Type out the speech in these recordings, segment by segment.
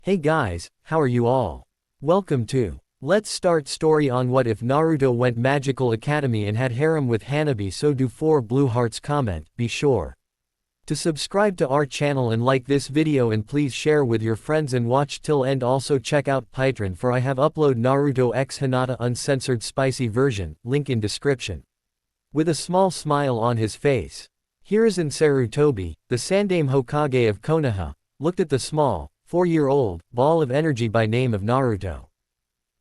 Hey guys, how are you all? Welcome to Let's Start Story on What If Naruto Went Magical Academy and Had Harem with Hanabi. So do 4 blue hearts. Comment. Be sure to subscribe to our channel and like this video, and please share with your friends and watch till end. Also check out Patreon, for I have upload Naruto x Hinata uncensored spicy version, link in description. With a small smile on his face, Hiruzen Sarutobi, the Sandaime Hokage of Konoha, looked at the small, 4-year-old ball of energy by name of Naruto.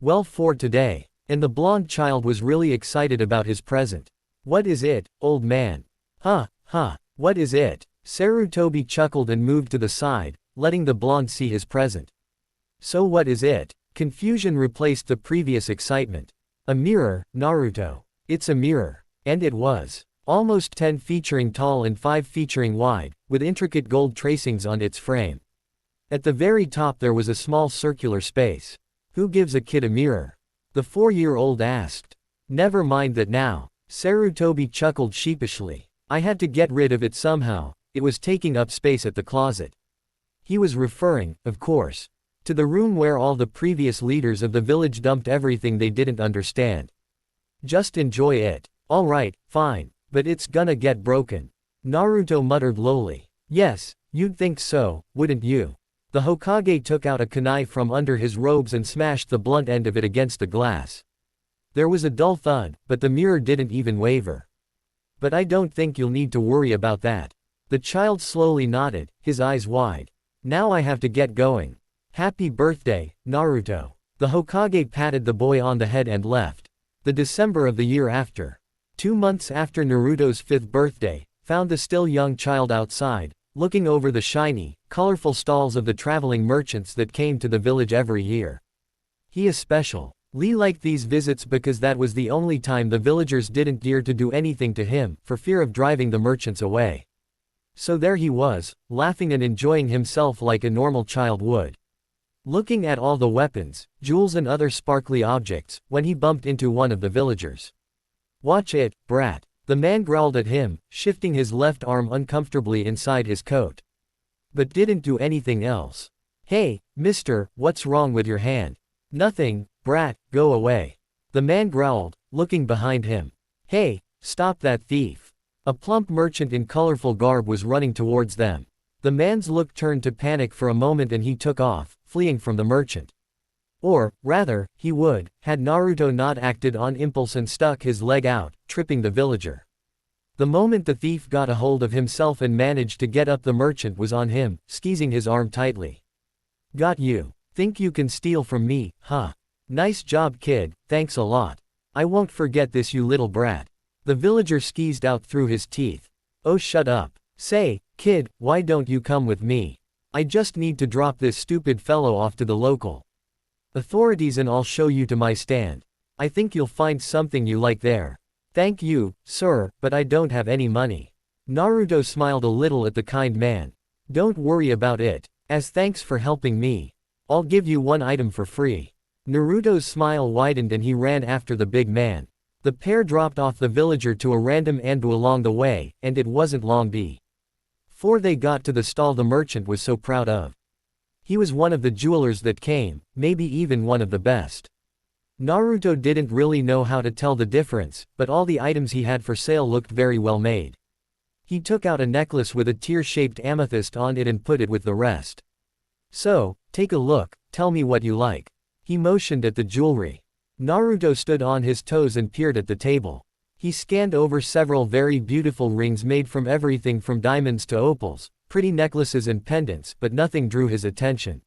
Well, for today. And the blonde child was really excited about his present. What is it, old man? What is it? Sarutobi chuckled and moved to the side, letting the blonde see his present. So what is it? Confusion replaced the previous excitement. A mirror, Naruto. It's a mirror. And it was almost 10 feet tall and 5 feet wide, with intricate gold tracings on its frame. At the very top there was a small circular space. Who gives a kid a mirror? The 4-year-old asked. Never mind that now. Sarutobi chuckled sheepishly. I had to get rid of it somehow. It was taking up space at the closet. He was referring, of course, to the room where all the previous leaders of the village dumped everything they didn't understand. Just enjoy it. Alright, fine, but it's gonna get broken. Naruto muttered lowly. Yes, you'd think so, wouldn't you? The Hokage took out a kunai from under his robes and smashed the blunt end of it against the glass. There was a dull thud, but the mirror didn't even waver. But I don't think you'll need to worry about that. The child slowly nodded, his eyes wide. Now I have to get going. Happy birthday, Naruto. The Hokage patted the boy on the head and left. The December of the year after. 2 months after Naruto's 5th birthday, found the still young child outside, looking over the shiny, colorful stalls of the traveling merchants that came to the village every year. He especially liked these visits because that was the only time the villagers didn't dare to do anything to him, for fear of driving the merchants away. So there he was, laughing and enjoying himself like a normal child would. Looking at all the weapons, jewels and other sparkly objects, when he bumped into one of the villagers. Watch it, brat. The man growled at him, shifting his left arm uncomfortably inside his coat. But didn't do anything else. Hey, mister, what's wrong with your hand? Nothing, brat, go away. The man growled, looking behind him. Hey, stop that thief. A plump merchant in colorful garb was running towards them. The man's look turned to panic for a moment and he took off, fleeing from the merchant. Or, rather, he would, had Naruto not acted on impulse and stuck his leg out, tripping the villager. The moment the thief got a hold of himself and managed to get up, the merchant was on him, squeezing his arm tightly. Got you. Think you can steal from me, huh? Nice job, kid, thanks a lot. I won't forget this, you little brat. The villager squeezed out through his teeth. Oh, shut up. Say, kid, why don't you come with me? I just need to drop this stupid fellow off to the local authorities and I'll show you to my stand. I think you'll find something you like there. Thank you, sir, but I don't have any money. Naruto smiled a little at the kind man. Don't worry about it. As thanks for helping me, I'll give you 1 item for free. Naruto's smile widened and he ran after the big man. The pair dropped off the villager to a random anbu along the way, and it wasn't long before they got to the stall the merchant was so proud of. He was one of the jewelers that came, maybe even one of the best. Naruto didn't really know how to tell the difference, but all the items he had for sale looked very well made. He took out a necklace with a tear-shaped amethyst on it and put it with the rest. So, take a look, tell me what you like. He motioned at the jewelry. Naruto stood on his toes and peered at the table. He scanned over several very beautiful rings made from everything from diamonds to opals, pretty necklaces and pendants, but nothing drew his attention.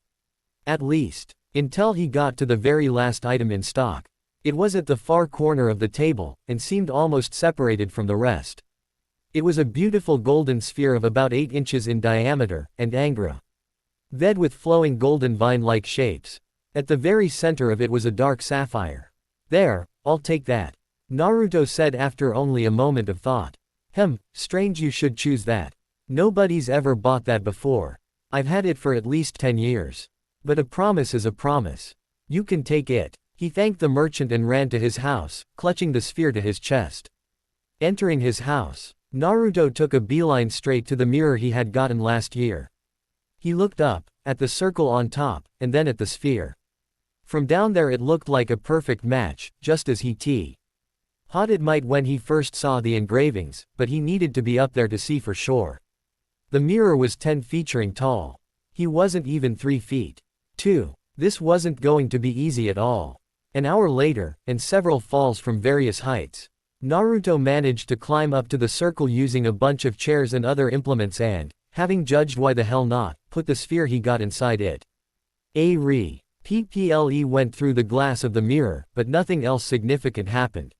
At least, until he got to the very last item in stock. It was at the far corner of the table, and seemed almost separated from the rest. It was a beautiful golden sphere of about 8 inches in diameter, and angra ved with flowing golden vine-like shapes. At the very center of it was a dark sapphire. There, I'll take that. Naruto said after only a moment of thought. Strange you should choose that. Nobody's ever bought that before. I've had it for at least 10 years. But a promise is a promise. You can take it. He thanked the merchant and ran to his house, clutching the sphere to his chest. Entering his house, Naruto took a beeline straight to the mirror he had gotten last year. He looked up, at the circle on top, and then at the sphere. From down there it looked like a perfect match, just as he thought it might when he first saw the engravings, but he needed to be up there to see for sure. The mirror was 10 feet tall. He wasn't even 3 feet. 2. This wasn't going to be easy at all. An hour later, and several falls from various heights, Naruto managed to climb up to the circle using a bunch of chairs and other implements and, having judged why the hell not, put the sphere he got inside it. Pple went through the glass of the mirror, but nothing else significant happened.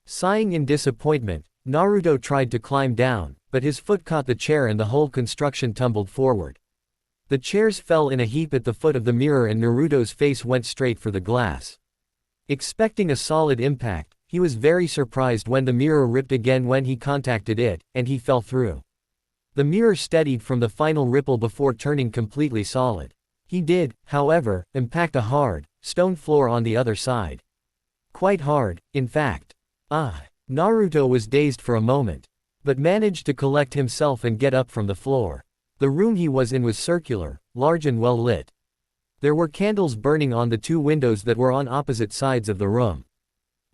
Sighing in disappointment, Naruto tried to climb down, but his foot caught the chair and the whole construction tumbled forward. The chairs fell in a heap at the foot of the mirror and Naruto's face went straight for the glass. Expecting a solid impact, he was very surprised when the mirror ripped again when he contacted it, and he fell through. The mirror steadied from the final ripple before turning completely solid. He did, however, impact a hard, stone floor on the other side. Quite hard, in fact. Naruto was dazed for a moment, but managed to collect himself and get up from the floor. The room he was in was circular, large and well lit. There were candles burning on the 2 windows that were on opposite sides of the room.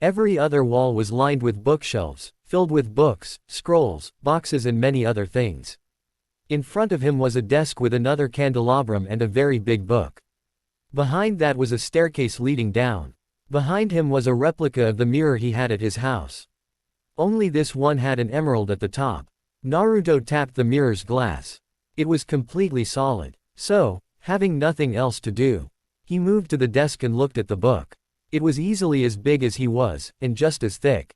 Every other wall was lined with bookshelves, filled with books, scrolls, boxes and many other things. In front of him was a desk with another candelabrum and a very big book. Behind that was a staircase leading down. Behind him was a replica of the mirror he had at his house. Only this one had an emerald at the top. Naruto tapped the mirror's glass. It was completely solid. So, having nothing else to do, he moved to the desk and looked at the book. It was easily as big as he was, and just as thick.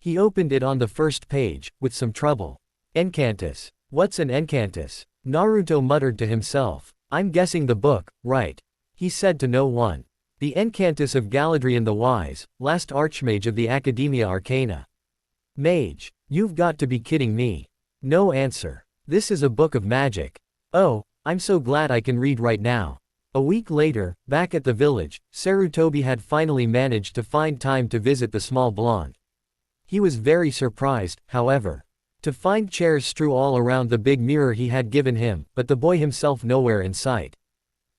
He opened it on the first page, with some trouble. Encantus. What's an encantus? Naruto muttered to himself. I'm guessing the book, right? He said to no one. The Encantus of Galadriel the Wise, last Archmage of the Academia Arcana. Mage. You've got to be kidding me. No answer. This is a book of magic. Oh, I'm so glad I can read right now. A week later, back at the village, Sarutobi had finally managed to find time to visit the small blonde. He was very surprised, however, to find chairs strewn all around the big mirror he had given him, but the boy himself nowhere in sight.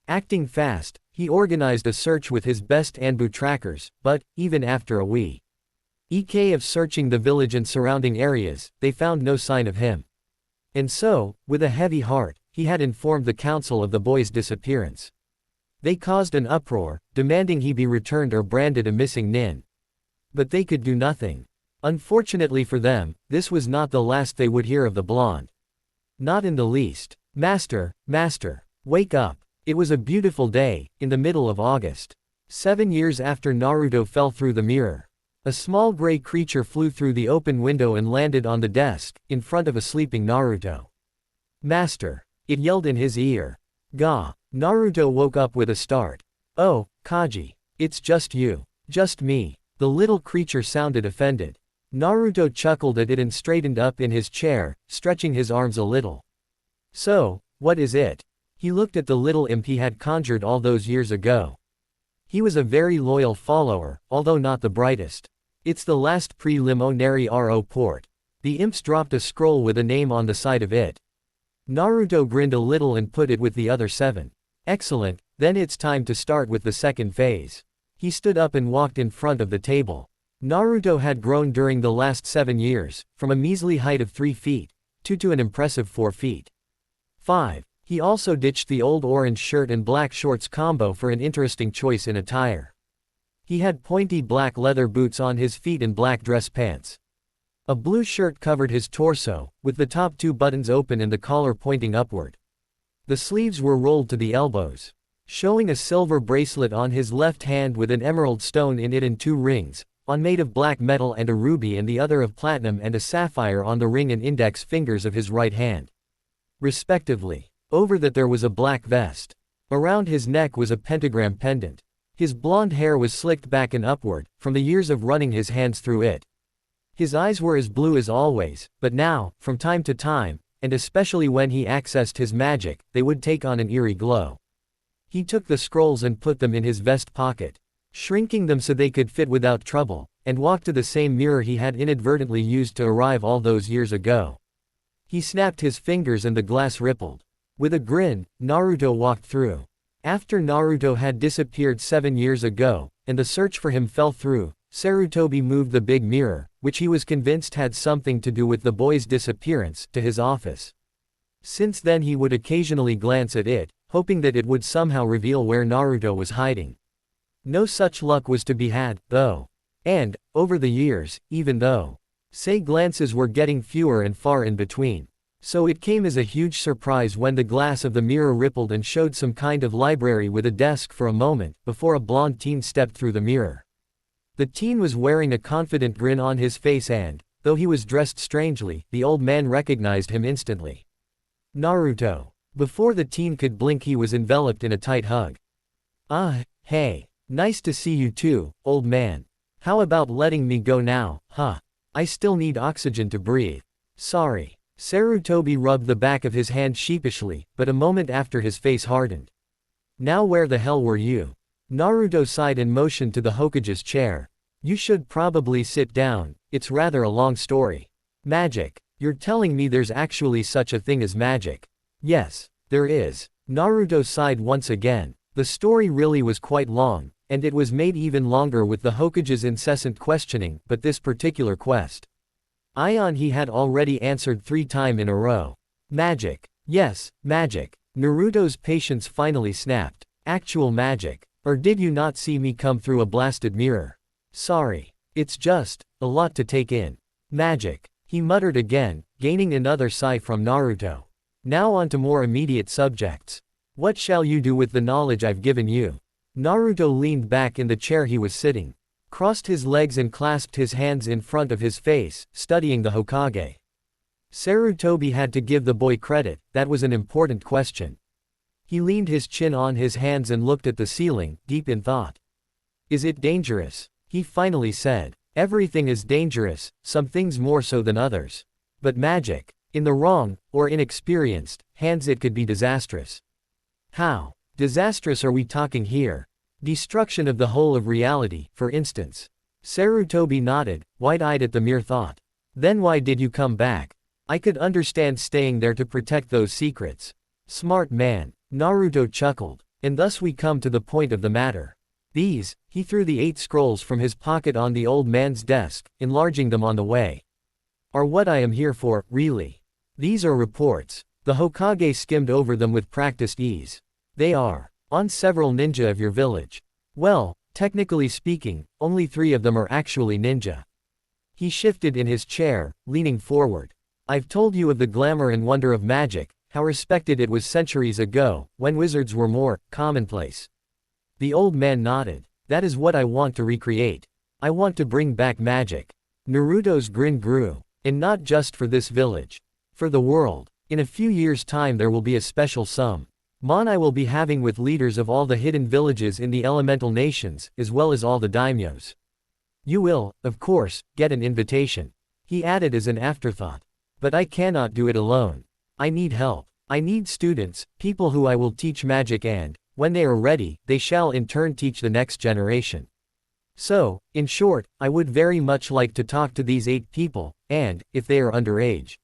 Acting fast, he organized a search with his best Anbu trackers, but, even after a week of searching the village and surrounding areas, they found no sign of him. And so, with a heavy heart, he had informed the council of the boy's disappearance. They caused an uproar, demanding he be returned or branded a missing nin. But they could do nothing. Unfortunately for them, this was not the last they would hear of the blonde. Not in the least. Master, wake up. It was a beautiful day, in the middle of August. 7 years after Naruto fell through the mirror. A small gray creature flew through the open window and landed on the desk, in front of a sleeping Naruto. Master! It yelled in his ear. Gah! Naruto woke up with a start. Oh, Kaji. It's just you. Just me. The little creature sounded offended. Naruto chuckled at it and straightened up in his chair, stretching his arms a little. So, what is it? He looked at the little imp he had conjured all those years ago. He was a very loyal follower, although not the brightest. It's the last preliminary RO port. The imps dropped a scroll with a name on the side of it. Naruto grinned a little and put it with the other 7. Excellent, then it's time to start with the second phase. He stood up and walked in front of the table. Naruto had grown during the last 7 years, from a measly height of 3 feet, to an impressive 4 feet. 5. He also ditched the old orange shirt and black shorts combo for an interesting choice in attire. He had pointy black leather boots on his feet and black dress pants. A blue shirt covered his torso, with the top 2 buttons open and the collar pointing upward. The sleeves were rolled to the elbows, showing a silver bracelet on his left hand with an emerald stone in it and 2 rings, one made of black metal and a ruby and the other of platinum and a sapphire on the ring and index fingers of his right hand, respectively. Over that there was a black vest. Around his neck was a pentagram pendant. His blonde hair was slicked back and upward, from the years of running his hands through it. His eyes were as blue as always, but now, from time to time, and especially when he accessed his magic, they would take on an eerie glow. He took the scrolls and put them in his vest pocket, shrinking them so they could fit without trouble, and walked to the same mirror he had inadvertently used to arrive all those years ago. He snapped his fingers and the glass rippled. With a grin, Naruto walked through. After Naruto had disappeared 7 years ago, and the search for him fell through, Sarutobi moved the big mirror, which he was convinced had something to do with the boy's disappearance, to his office. Since then he would occasionally glance at it, hoping that it would somehow reveal where Naruto was hiding. No such luck was to be had, though. And, over the years, even though say glances were getting fewer and far in between. So it came as a huge surprise when the glass of the mirror rippled and showed some kind of library with a desk for a moment, before a blonde teen stepped through the mirror. The teen was wearing a confident grin on his face and, though he was dressed strangely, the old man recognized him instantly. Naruto. Before the teen could blink he was enveloped in a tight hug. Hey. Nice to see you too, old man. How about letting me go now, huh? I still need oxygen to breathe. Sorry. Sarutobi rubbed the back of his hand sheepishly, but a moment after his face hardened. Now where the hell were you? Naruto sighed and motioned to the Hokage's chair. You should probably sit down, it's rather a long story. Magic. You're telling me there's actually such a thing as magic? Yes, there is. Naruto sighed once again. The story really was quite long, and it was made even longer with the Hokage's incessant questioning, but this particular quest. He had already answered 3 times in a row. Magic. Yes, magic. Naruto's patience finally snapped. Actual magic. Or did you not see me come through a blasted mirror? Sorry. It's just a lot to take in. Magic. He muttered again, gaining another sigh from Naruto. Now on to more immediate subjects. What shall you do with the knowledge I've given you? Naruto leaned back in the chair he was sitting, crossed his legs and clasped his hands in front of his face, studying the Hokage. Sarutobi had to give the boy credit, that was an important question. He leaned his chin on his hands and looked at the ceiling, deep in thought. Is it dangerous? He finally said. Everything is dangerous, some things more so than others. But magic, in the wrong, or inexperienced, hands it could be disastrous. How disastrous are we talking here? Destruction of the whole of reality, for instance. Sarutobi nodded, wide-eyed at the mere thought. Then why did you come back? I could understand staying there to protect those secrets. Smart man. Naruto chuckled. And thus we come to the point of the matter. These, he threw the 8 scrolls from his pocket on the old man's desk, enlarging them on the way. Are what I am here for, really. These are reports. The Hokage skimmed over them with practiced ease. They are on several ninja of your village. Well, technically speaking, only 3 of them are actually ninja. He shifted in his chair, leaning forward. I've told you of the glamour and wonder of magic, how respected it was centuries ago, when wizards were more commonplace. The old man nodded. That is what I want to recreate. I want to bring back magic. Naruto's grin grew. And not just for this village. For the world. In a few years' time there will be a special I will be having with leaders of all the hidden villages in the elemental nations, as well as all the daimyos. You will, of course, get an invitation. He added as an afterthought. But I cannot do it alone. I need help. I need students, people who I will teach magic and, when they are ready, they shall in turn teach the next generation. So, in short, I would very much like to talk to these 8 people, and, if they are underage,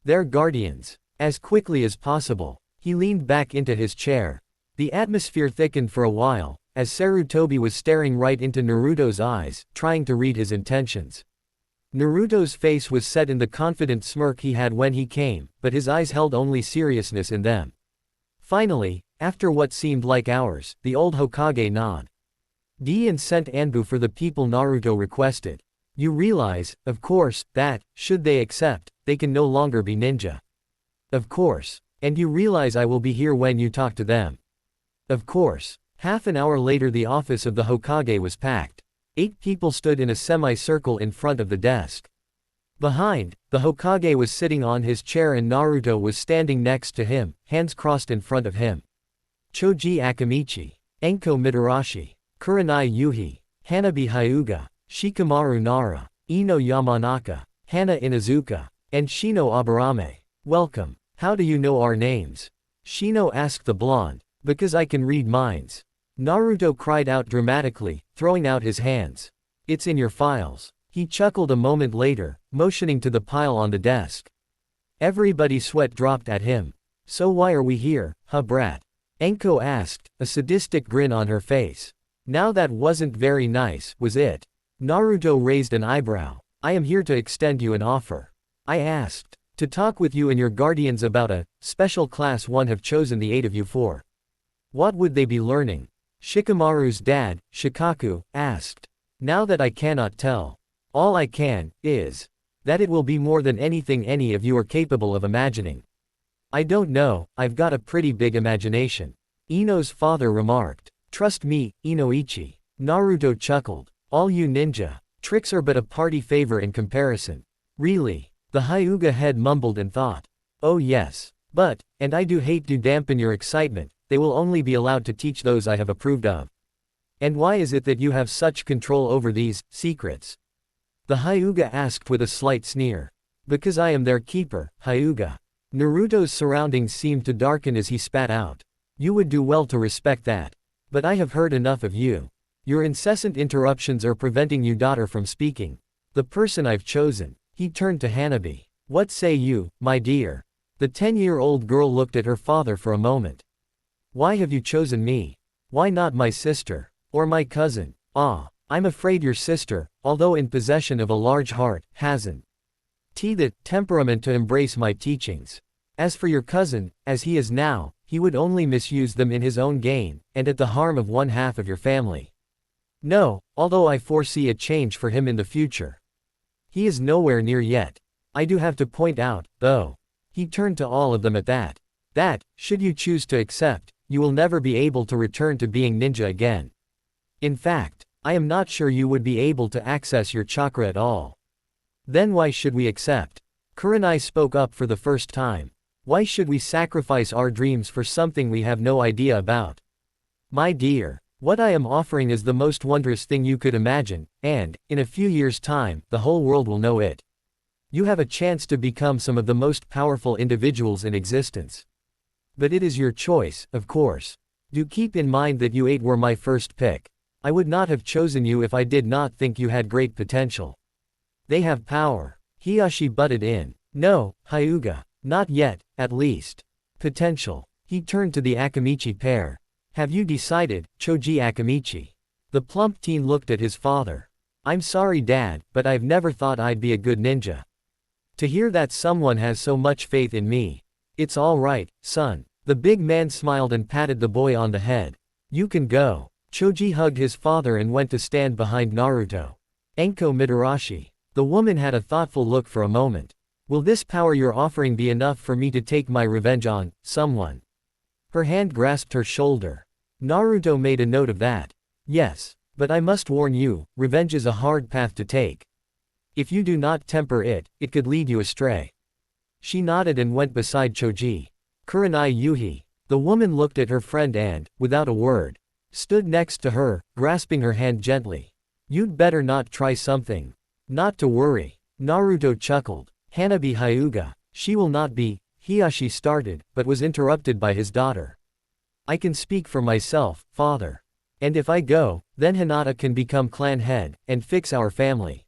their guardians. As quickly as possible. He leaned back into his chair. The atmosphere thickened for a while, as Sarutobi was staring right into Naruto's eyes, trying to read his intentions. Naruto's face was set in the confident smirk he had when he came, but his eyes held only seriousness in them. Finally, after what seemed like hours, the old Hokage nodded. And sent Anbu for the people Naruto requested. You realize, of course, that, should they accept, they can no longer be ninja. Of course. And you realize I will be here when you talk to them. Of course. Half an hour later the office of the Hokage was packed. 8 people stood in a semicircle in front of the desk. Behind, the Hokage was sitting on his chair and Naruto was standing next to him, hands crossed in front of him. Choji Akamichi, Enko Mitarashi, Kurenai Yuhi, Hanabi Hyuga, Shikamaru Nara, Ino Yamanaka, Hana Inazuka, and Shino Aburame. Welcome. How do you know our names? Shino asked the blonde. Because I can read minds. Naruto cried out dramatically, throwing out his hands. It's in your files. He chuckled a moment later, motioning to the pile on the desk. Everybody's sweat dropped at him. So why are we here, huh brat? Enko asked, a sadistic grin on her face. Now that wasn't very nice, was it? Naruto raised an eyebrow. I am here to extend you an offer. I asked. To talk with you and your guardians about a special class one have chosen the 8 of you for. What would they be learning? Shikamaru's dad, Shikaku, asked. Now that I cannot tell. All I can, is that it will be more than anything any of you are capable of imagining. I don't know, I've got a pretty big imagination. Ino's father remarked. Trust me, Inoichi. Naruto chuckled. All you ninja tricks are but a party favor in comparison. Really? The Hyuga head mumbled and thought. Oh yes. But, and I do hate to dampen your excitement, they will only be allowed to teach those I have approved of. And why is it that you have such control over these secrets? The Hyuga asked with a slight sneer. Because I am their keeper, Hyuga. Naruto's surroundings seemed to darken as he spat out. You would do well to respect that. But I have heard enough of you. Your incessant interruptions are preventing you daughter from speaking. The person I've chosen. He turned to Hanabi. What say you, my dear? The 10-year-old girl looked at her father for a moment. Why have you chosen me? Why not my sister? Or my cousin? Ah, I'm afraid your sister, although in possession of a large heart, hasn't the temperament to embrace my teachings. As for your cousin, as he is now, he would only misuse them in his own gain, and at the harm of one half of your family. No, although I foresee a change for him in the future. He is nowhere near yet. I do have to point out, though. He turned to all of them at that, should you choose to accept, you will never be able to return to being ninja again. In fact, I am not sure you would be able to access your chakra at all. Then why should we accept? Kurenai spoke up for the first time. Why should we sacrifice our dreams for something we have no idea about? My dear, what I am offering is the most wondrous thing you could imagine, and, in a few years' time, the whole world will know it. You have a chance to become some of the most powerful individuals in existence. But it is your choice, of course. Do keep in mind that you 8 were my first pick. I would not have chosen you if I did not think you had great potential. They have power. Hiyashi butted in. No, Hyuga. Not yet, at least. Potential. He turned to the Akamichi pair. Have you decided, Choji Akamichi? The plump teen looked at his father. I'm sorry dad, but I've never thought I'd be a good ninja. To hear that someone has so much faith in me. It's all right, son. The big man smiled and patted the boy on the head. You can go. Choji hugged his father and went to stand behind Naruto. Enko Midarashi. The woman had a thoughtful look for a moment. Will this power you're offering be enough for me to take my revenge on someone? Her hand grasped her shoulder. Naruto made a note of that. Yes, but I must warn you, revenge is a hard path to take. If you do not temper it, it could lead you astray. She nodded and went beside Choji. Kurenai Yuhi. The woman looked at her friend and, without a word, stood next to her, grasping her hand gently. You'd better not try something. Not to worry. Naruto chuckled. Hanabi Hyuga. She will not be, Hiyashi started, but was interrupted by his daughter. I can speak for myself, father. And if I go, then Hinata can become clan head, and fix our family.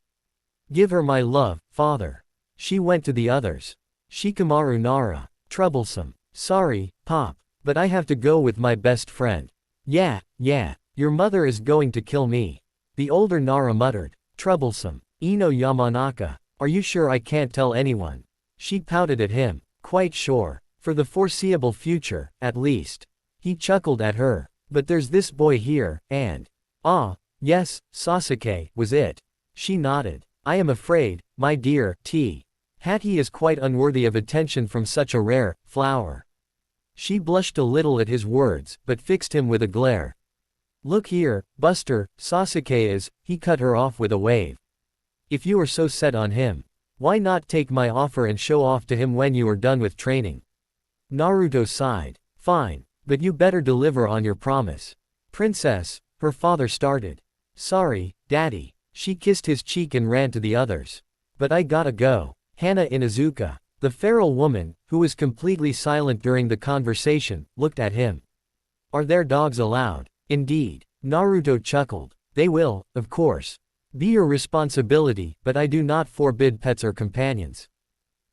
Give her my love, father. She went to the others. Shikamaru Nara. Troublesome. Sorry, Pop, but I have to go with my best friend. Yeah, your mother is going to kill me. The older Nara muttered. Troublesome. Ino Yamanaka. Are you sure I can't tell anyone? She pouted at him. Quite sure. For the foreseeable future, at least. He chuckled at her. But there's this boy here, and... Ah, yes, Sasuke, was it? She nodded. I am afraid, my dear, he is quite unworthy of attention from such a rare flower. She blushed a little at his words, but fixed him with a glare. Look here, Buster, Sasuke is, he cut her off with a wave. If you are so set on him, why not take my offer and show off to him when you are done with training? Naruto sighed. Fine, but you better deliver on your promise. Princess, her father started. Sorry, Daddy. She kissed his cheek and ran to the others. But I gotta go. Hana Inuzuka, the feral woman, who was completely silent during the conversation, looked at him. Are there dogs allowed? Indeed. Naruto chuckled. They will, of course. Be your responsibility, but I do not forbid pets or companions.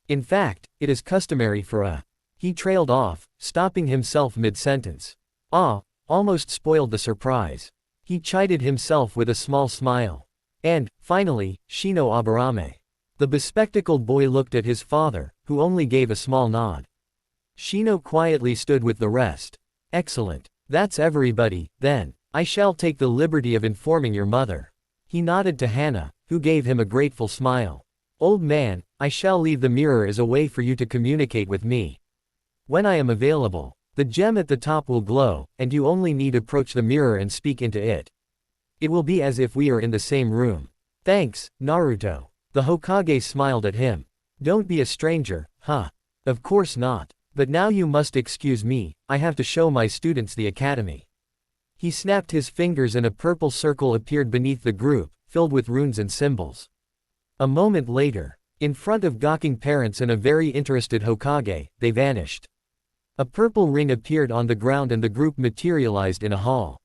In fact, it is customary for a He trailed off, stopping himself mid-sentence. Ah, almost spoiled the surprise. He chided himself with a small smile. And, finally, Shino Aburame. The bespectacled boy looked at his father, who only gave a small nod. Shino quietly stood with the rest. Excellent. That's everybody, then. I shall take the liberty of informing your mother. He nodded to Hana, who gave him a grateful smile. Old man, I shall leave the mirror as a way for you to communicate with me. When I am available, the gem at the top will glow, and you only need approach the mirror and speak into it. It will be as if we are in the same room. Thanks, Naruto. The Hokage smiled at him. Don't be a stranger, huh? Of course not. But now you must excuse me, I have to show my students the academy. He snapped his fingers and a purple circle appeared beneath the group, filled with runes and symbols. A moment later, in front of gawking parents and a very interested Hokage, they vanished. A purple ring appeared on the ground and the group materialized in a hall.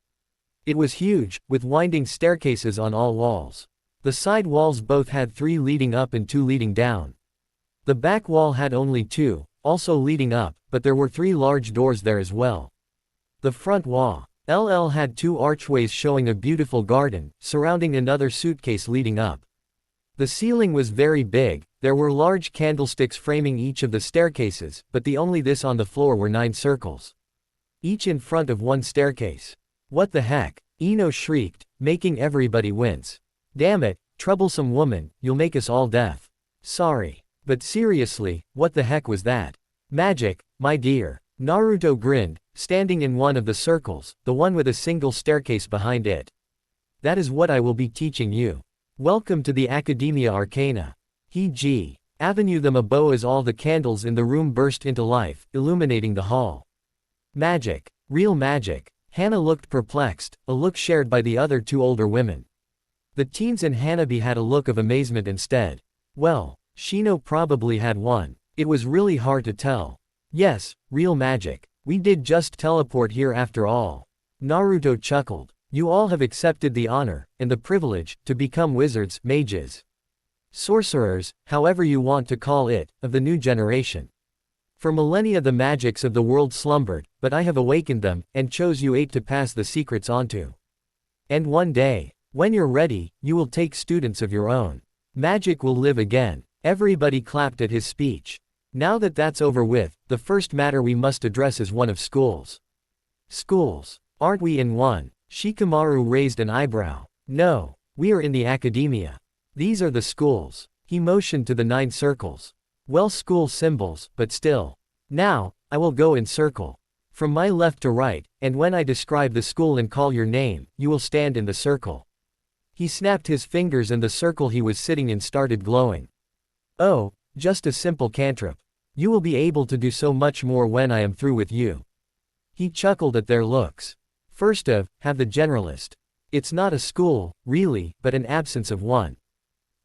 It was huge, with winding staircases on all walls. The side walls both had 3 leading up and 2 leading down. The back wall had only 2, also leading up, but there were 3 large doors there as well. The front wall had 2 archways showing a beautiful garden, surrounding another suitcase leading up. The ceiling was very big, there were large candlesticks framing each of the staircases, but the only this on the floor were 9 circles. Each in front of one staircase. What the heck? Ino shrieked, making everybody wince. Damn it, troublesome woman, you'll make us all deaf. Sorry. But seriously, what the heck was that? Magic, my dear. Naruto grinned, standing in one of the circles, the one with a single staircase behind it. That is what I will be teaching you. Welcome to the Academia Arcana. Avenue the Mabo as all the candles in the room burst into life, illuminating the hall. Magic. Real magic. Hana looked perplexed, a look shared by the other 2 older women. The teens and Hanabi had a look of amazement instead. Well, Shino probably had one. It was really hard to tell. Yes, real magic. We did just teleport here after all. Naruto chuckled. You all have accepted the honor, and the privilege, to become wizards, mages, sorcerers, however you want to call it, of the new generation. For millennia the magics of the world slumbered, but I have awakened them, and chose you 8 to pass the secrets onto. And one day, when you're ready, you will take students of your own. Magic will live again. Everybody clapped at his speech. Now that that's over with, the first matter we must address is one of schools. Schools. Aren't we in one? Shikamaru raised an eyebrow. No, we are in the academia. These are the schools. He motioned to the 9 circles. Well, school symbols, but still. Now, I will go in circle. From my left to right, and when I describe the school and call your name, you will stand in the circle. He snapped his fingers and the circle he was sitting in started glowing. Oh, just a simple cantrip. You will be able to do so much more when I am through with you. He chuckled at their looks. First have the generalist. It's not a school, really, but an absence of one.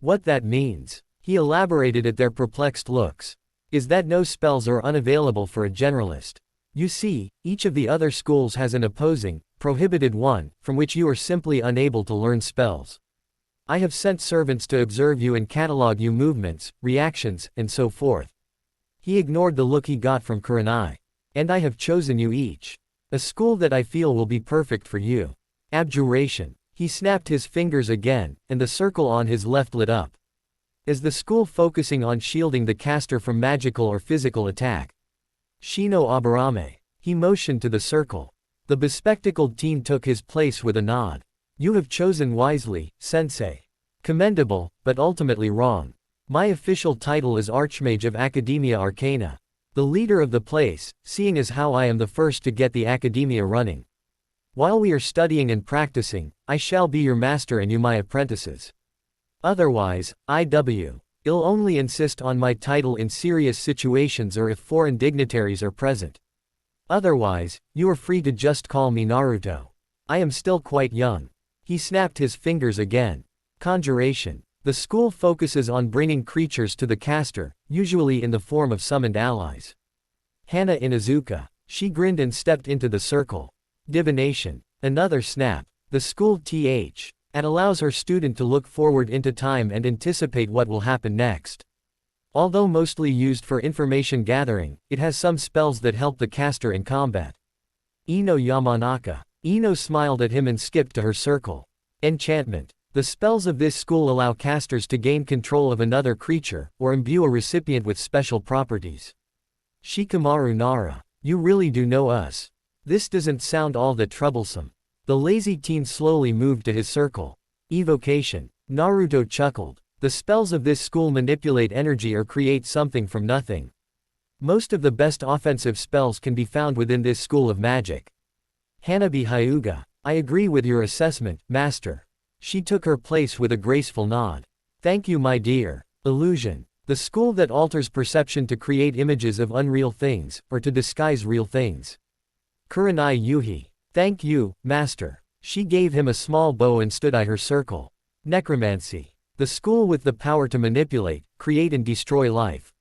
What that means? He elaborated at their perplexed looks. Is that no spells are unavailable for a generalist? You see, each of the other schools has an opposing, prohibited one, from which you are simply unable to learn spells. I have sent servants to observe you and catalog you movements, reactions, and so forth. He ignored the look he got from Kurenai. And I have chosen you each. A school that I feel will be perfect for you. Abjuration. He snapped his fingers again, and the circle on his left lit up. Is the school focusing on shielding the caster from magical or physical attack? Shino Aburame. He motioned to the circle. The bespectacled teen took his place with a nod. You have chosen wisely, sensei. Commendable, but ultimately wrong. My official title is Archmage of Academia Arcana. The leader of the place, seeing as how I am the first to get the academia running. While we are studying and practicing, I shall be your master and you my apprentices. Otherwise, I'll only insist on my title in serious situations or if foreign dignitaries are present. Otherwise, you are free to just call me Naruto. I am still quite young. He snapped his fingers again. Conjuration. The school focuses on bringing creatures to the caster, usually in the form of summoned allies. Hana Inuzuka. She grinned and stepped into the circle. Divination. Another snap. The school allows her student to look forward into time and anticipate what will happen next. Although mostly used for information gathering, it has some spells that help the caster in combat. Ino Yamanaka. Ino smiled at him and skipped to her circle. Enchantment. The spells of this school allow casters to gain control of another creature, or imbue a recipient with special properties. Shikamaru Nara. You really do know us. This doesn't sound all that troublesome. The lazy teen slowly moved to his circle. Evocation. Naruto chuckled. The spells of this school manipulate energy or create something from nothing. Most of the best offensive spells can be found within this school of magic. Hanabi Hyuga. I agree with your assessment, master. She took her place with a graceful nod. Thank you, my dear. Illusion. The school that alters perception to create images of unreal things, or to disguise real things. Kurenai Yuhi. Thank you, master. She gave him a small bow and stood at her circle. Necromancy. The school with the power to manipulate, create and destroy life.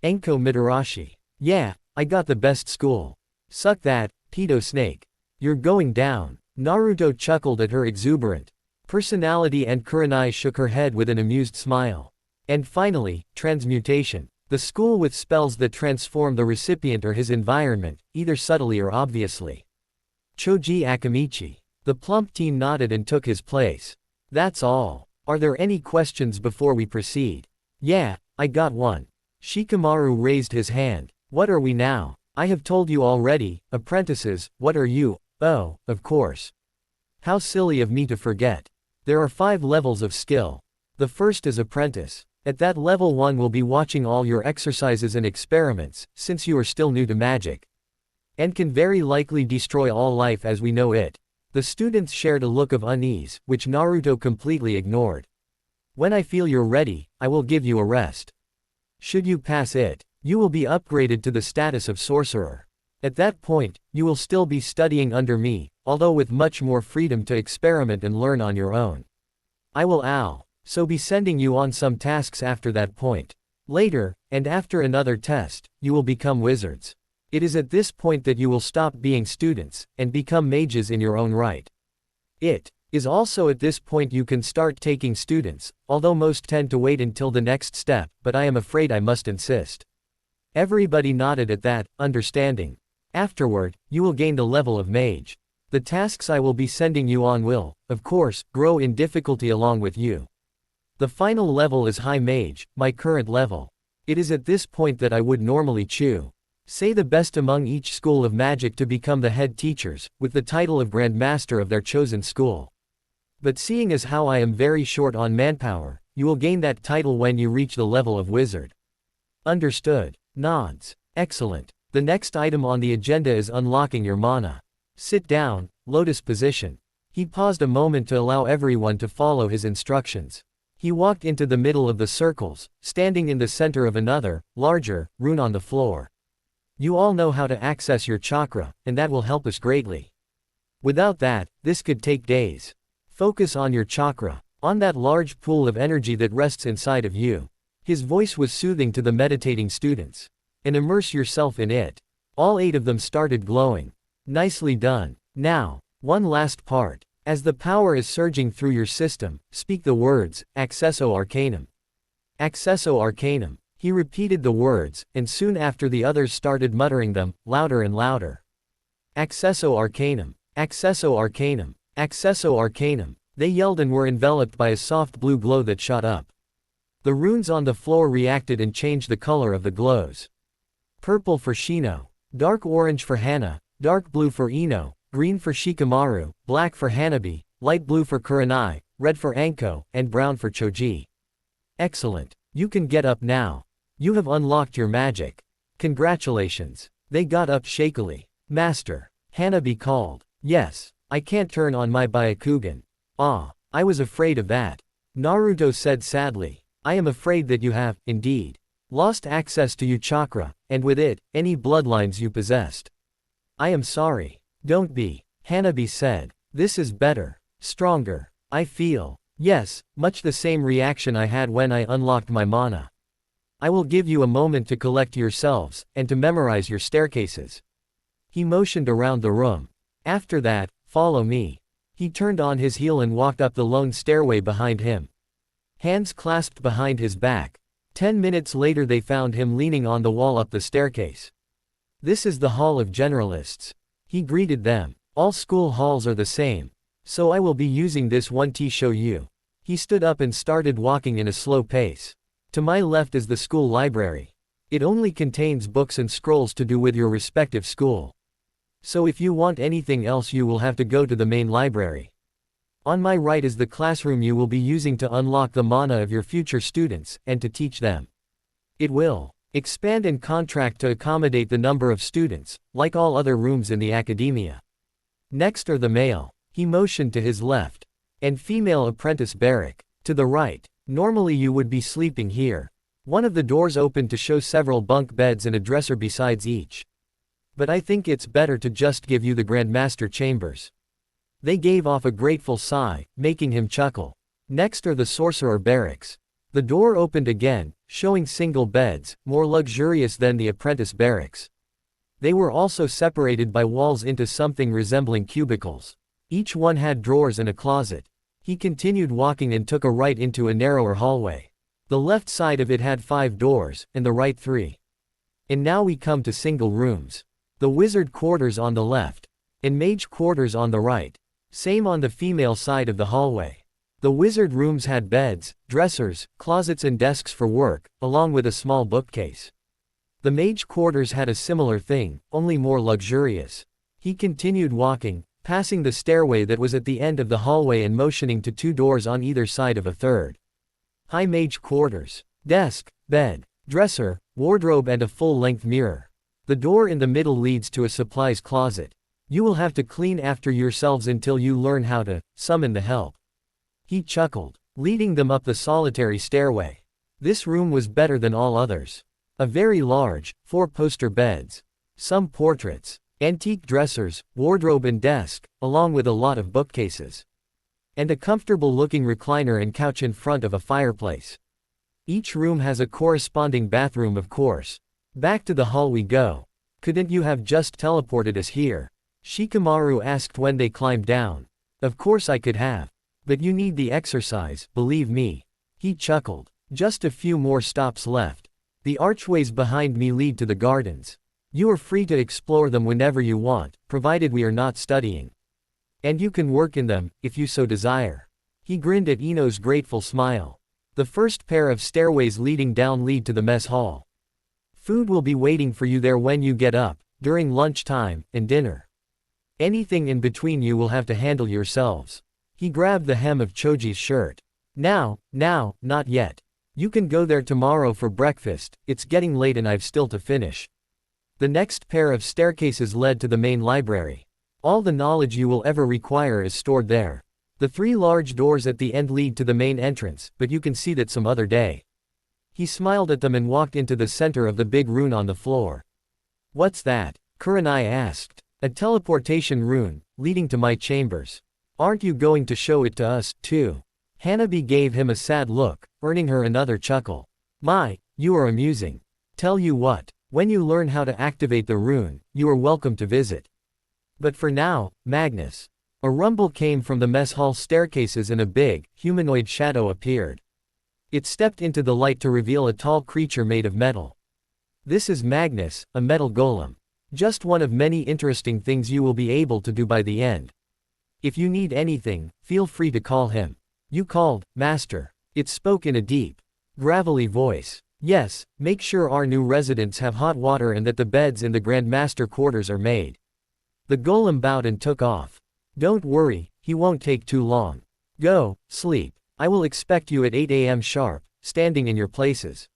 Enko Mitarashi. Yeah, I got the best school. Suck that, pedo snake. You're going down. Naruto chuckled at her exuberant personality and Kurenai shook her head with an amused smile. And finally, transmutation. The school with spells that transform the recipient or his environment, either subtly or obviously. Choji Akamichi. The plump teen nodded and took his place. That's all. Are there any questions before we proceed? Yeah, I got one. Shikamaru raised his hand. What are we now? I have told you already, apprentices, what are you? Oh, of course. How silly of me to forget. There are 5 levels of skill. The first is apprentice. At that level 1 will be watching all your exercises and experiments, since you are still new to magic. And can very likely destroy all life as we know it. The students shared a look of unease, which Naruto completely ignored. When I feel you're ready, I will give you a rest. Should you pass it, you will be upgraded to the status of sorcerer. At that point, you will still be studying under me, although with much more freedom to experiment and learn on your own. I will so be sending you on some tasks after that point. Later, and after another test, you will become wizards. It is at this point that you will stop being students, and become mages in your own right. It is also at this point you can start taking students, although most tend to wait until the next step, but I am afraid I must insist. Everybody nodded at that, understanding. Afterward, you will gain the level of mage. The tasks I will be sending you on will, of course, grow in difficulty along with you. The final level is high mage, my current level. It is at this point that I would normally say the best among each school of magic to become the head teachers, with the title of Grand Master of their chosen school. But seeing as how I am very short on manpower, you will gain that title when you reach the level of wizard. Understood. Nods. Excellent. The next item on the agenda is unlocking your mana. Sit down, lotus position. He paused a moment to allow everyone to follow his instructions. He walked into the middle of the circles, standing in the center of another, larger, rune on the floor. You all know how to access your chakra, and that will help us greatly. Without that, this could take days. Focus on your chakra, on that large pool of energy that rests inside of you. His voice was soothing to the meditating students. And immerse yourself in it. All 8 of them started glowing. Nicely done. Now, one last part. As the power is surging through your system, speak the words, Accesso Arcanum. Accesso Arcanum. He repeated the words, and soon after the others started muttering them, louder and louder. Accesso Arcanum. Accesso Arcanum. Accesso Arcanum. They yelled and were enveloped by a soft blue glow that shot up. The runes on the floor reacted and changed the color of the glows. Purple for Shino. Dark orange for Hana. Dark blue for Ino. Green for Shikamaru. Black for Hanabi. Light blue for Kurenai. Red for Anko, and brown for Choji. Excellent. You can get up now. You have unlocked your magic. Congratulations. They got up shakily. Master. Hanabi called. Yes. I can't turn on my Byakugan. Ah. I was afraid of that. Naruto said sadly. I am afraid that you have, indeed, lost access to your chakra, and with it, any bloodlines you possessed. I am sorry. Don't be. Hanabi said. This is better. Stronger. I feel. Yes, much the same reaction I had when I unlocked my mana. I will give you a moment to collect yourselves, and to memorize your staircases. He motioned around the room. After that, follow me. He turned on his heel and walked up the lone stairway behind him. Hands clasped behind his back. 10 minutes later they found him leaning on the wall up the staircase. This is the Hall of Generalists. He greeted them. All school halls are the same. So I will be using this one to show you. He stood up and started walking in a slow pace. To my left is the school library. It only contains books and scrolls to do with your respective school. So if you want anything else you will have to go to the main library. On my right is the classroom you will be using to unlock the mana of your future students, and to teach them. It will expand and contract to accommodate the number of students, like all other rooms in the academia. Next are the male, he motioned to his left, and female apprentice barrack, to the right. Normally you would be sleeping here. One of the doors opened to show several bunk beds and a dresser besides each. But I think it's better to just give you the Grandmaster chambers. They gave off a grateful sigh, making him chuckle. Next are the sorcerer barracks. The door opened again, showing single beds, more luxurious than the apprentice barracks. They were also separated by walls into something resembling cubicles. Each one had drawers and a closet. He continued walking and took a right into a narrower hallway. The left side of it had 5 doors, and the right 3. And now we come to single rooms. The wizard quarters on the left, and mage quarters on the right. Same on the female side of the hallway. The wizard rooms had beds, dressers, closets and desks for work, along with a small bookcase. The mage quarters had a similar thing, only more luxurious. He continued walking, passing the stairway that was at the end of the hallway and motioning to 2 doors on either side of a third. High mage quarters. Desk, bed, dresser, wardrobe and a full-length mirror. The door in the middle leads to a supplies closet. You will have to clean after yourselves until you learn how to summon the help. He chuckled, leading them up the solitary stairway. This room was better than all others. A very large, 4-poster beds, some portraits, antique dressers, wardrobe and desk, along with a lot of bookcases. And a comfortable-looking recliner and couch in front of a fireplace. Each room has a corresponding bathroom, of course. Back to the hall we go. Couldn't you have just teleported us here? Shikamaru asked when they climbed down. Of course I could have. But you need the exercise, believe me. He chuckled. Just a few more stops left. The archways behind me lead to the gardens. You are free to explore them whenever you want, provided we are not studying. And you can work in them, if you so desire. He grinned at Ino's grateful smile. The first pair of stairways leading down lead to the mess hall. Food will be waiting for you there when you get up, during lunchtime, and dinner. Anything in between you will have to handle yourselves. He grabbed the hem of Choji's shirt. Now, not yet. You can go there tomorrow for breakfast, it's getting late and I've still to finish. The next pair of staircases led to the main library. All the knowledge you will ever require is stored there. The 3 large doors at the end lead to the main entrance, but you can see that some other day. He smiled at them and walked into the center of the big rune on the floor. What's that? Kurenai asked. A teleportation rune, leading to my chambers. Aren't you going to show it to us, too? Hanabi gave him a sad look, earning her another chuckle. My, you are amusing. Tell you what, when you learn how to activate the rune, you are welcome to visit. But for now, Magnus. A rumble came from the mess hall staircases and a big, humanoid shadow appeared. It stepped into the light to reveal a tall creature made of metal. This is Magnus, a metal golem. Just one of many interesting things you will be able to do by the end. If you need anything, feel free to call him. You called, Master. It spoke in a deep, gravelly voice. Yes, make sure our new residents have hot water and that the beds in the Grandmaster quarters are made. The golem bowed and took off. Don't worry, he won't take too long. Go, sleep. I will expect you at 8 a.m. sharp, standing in your places.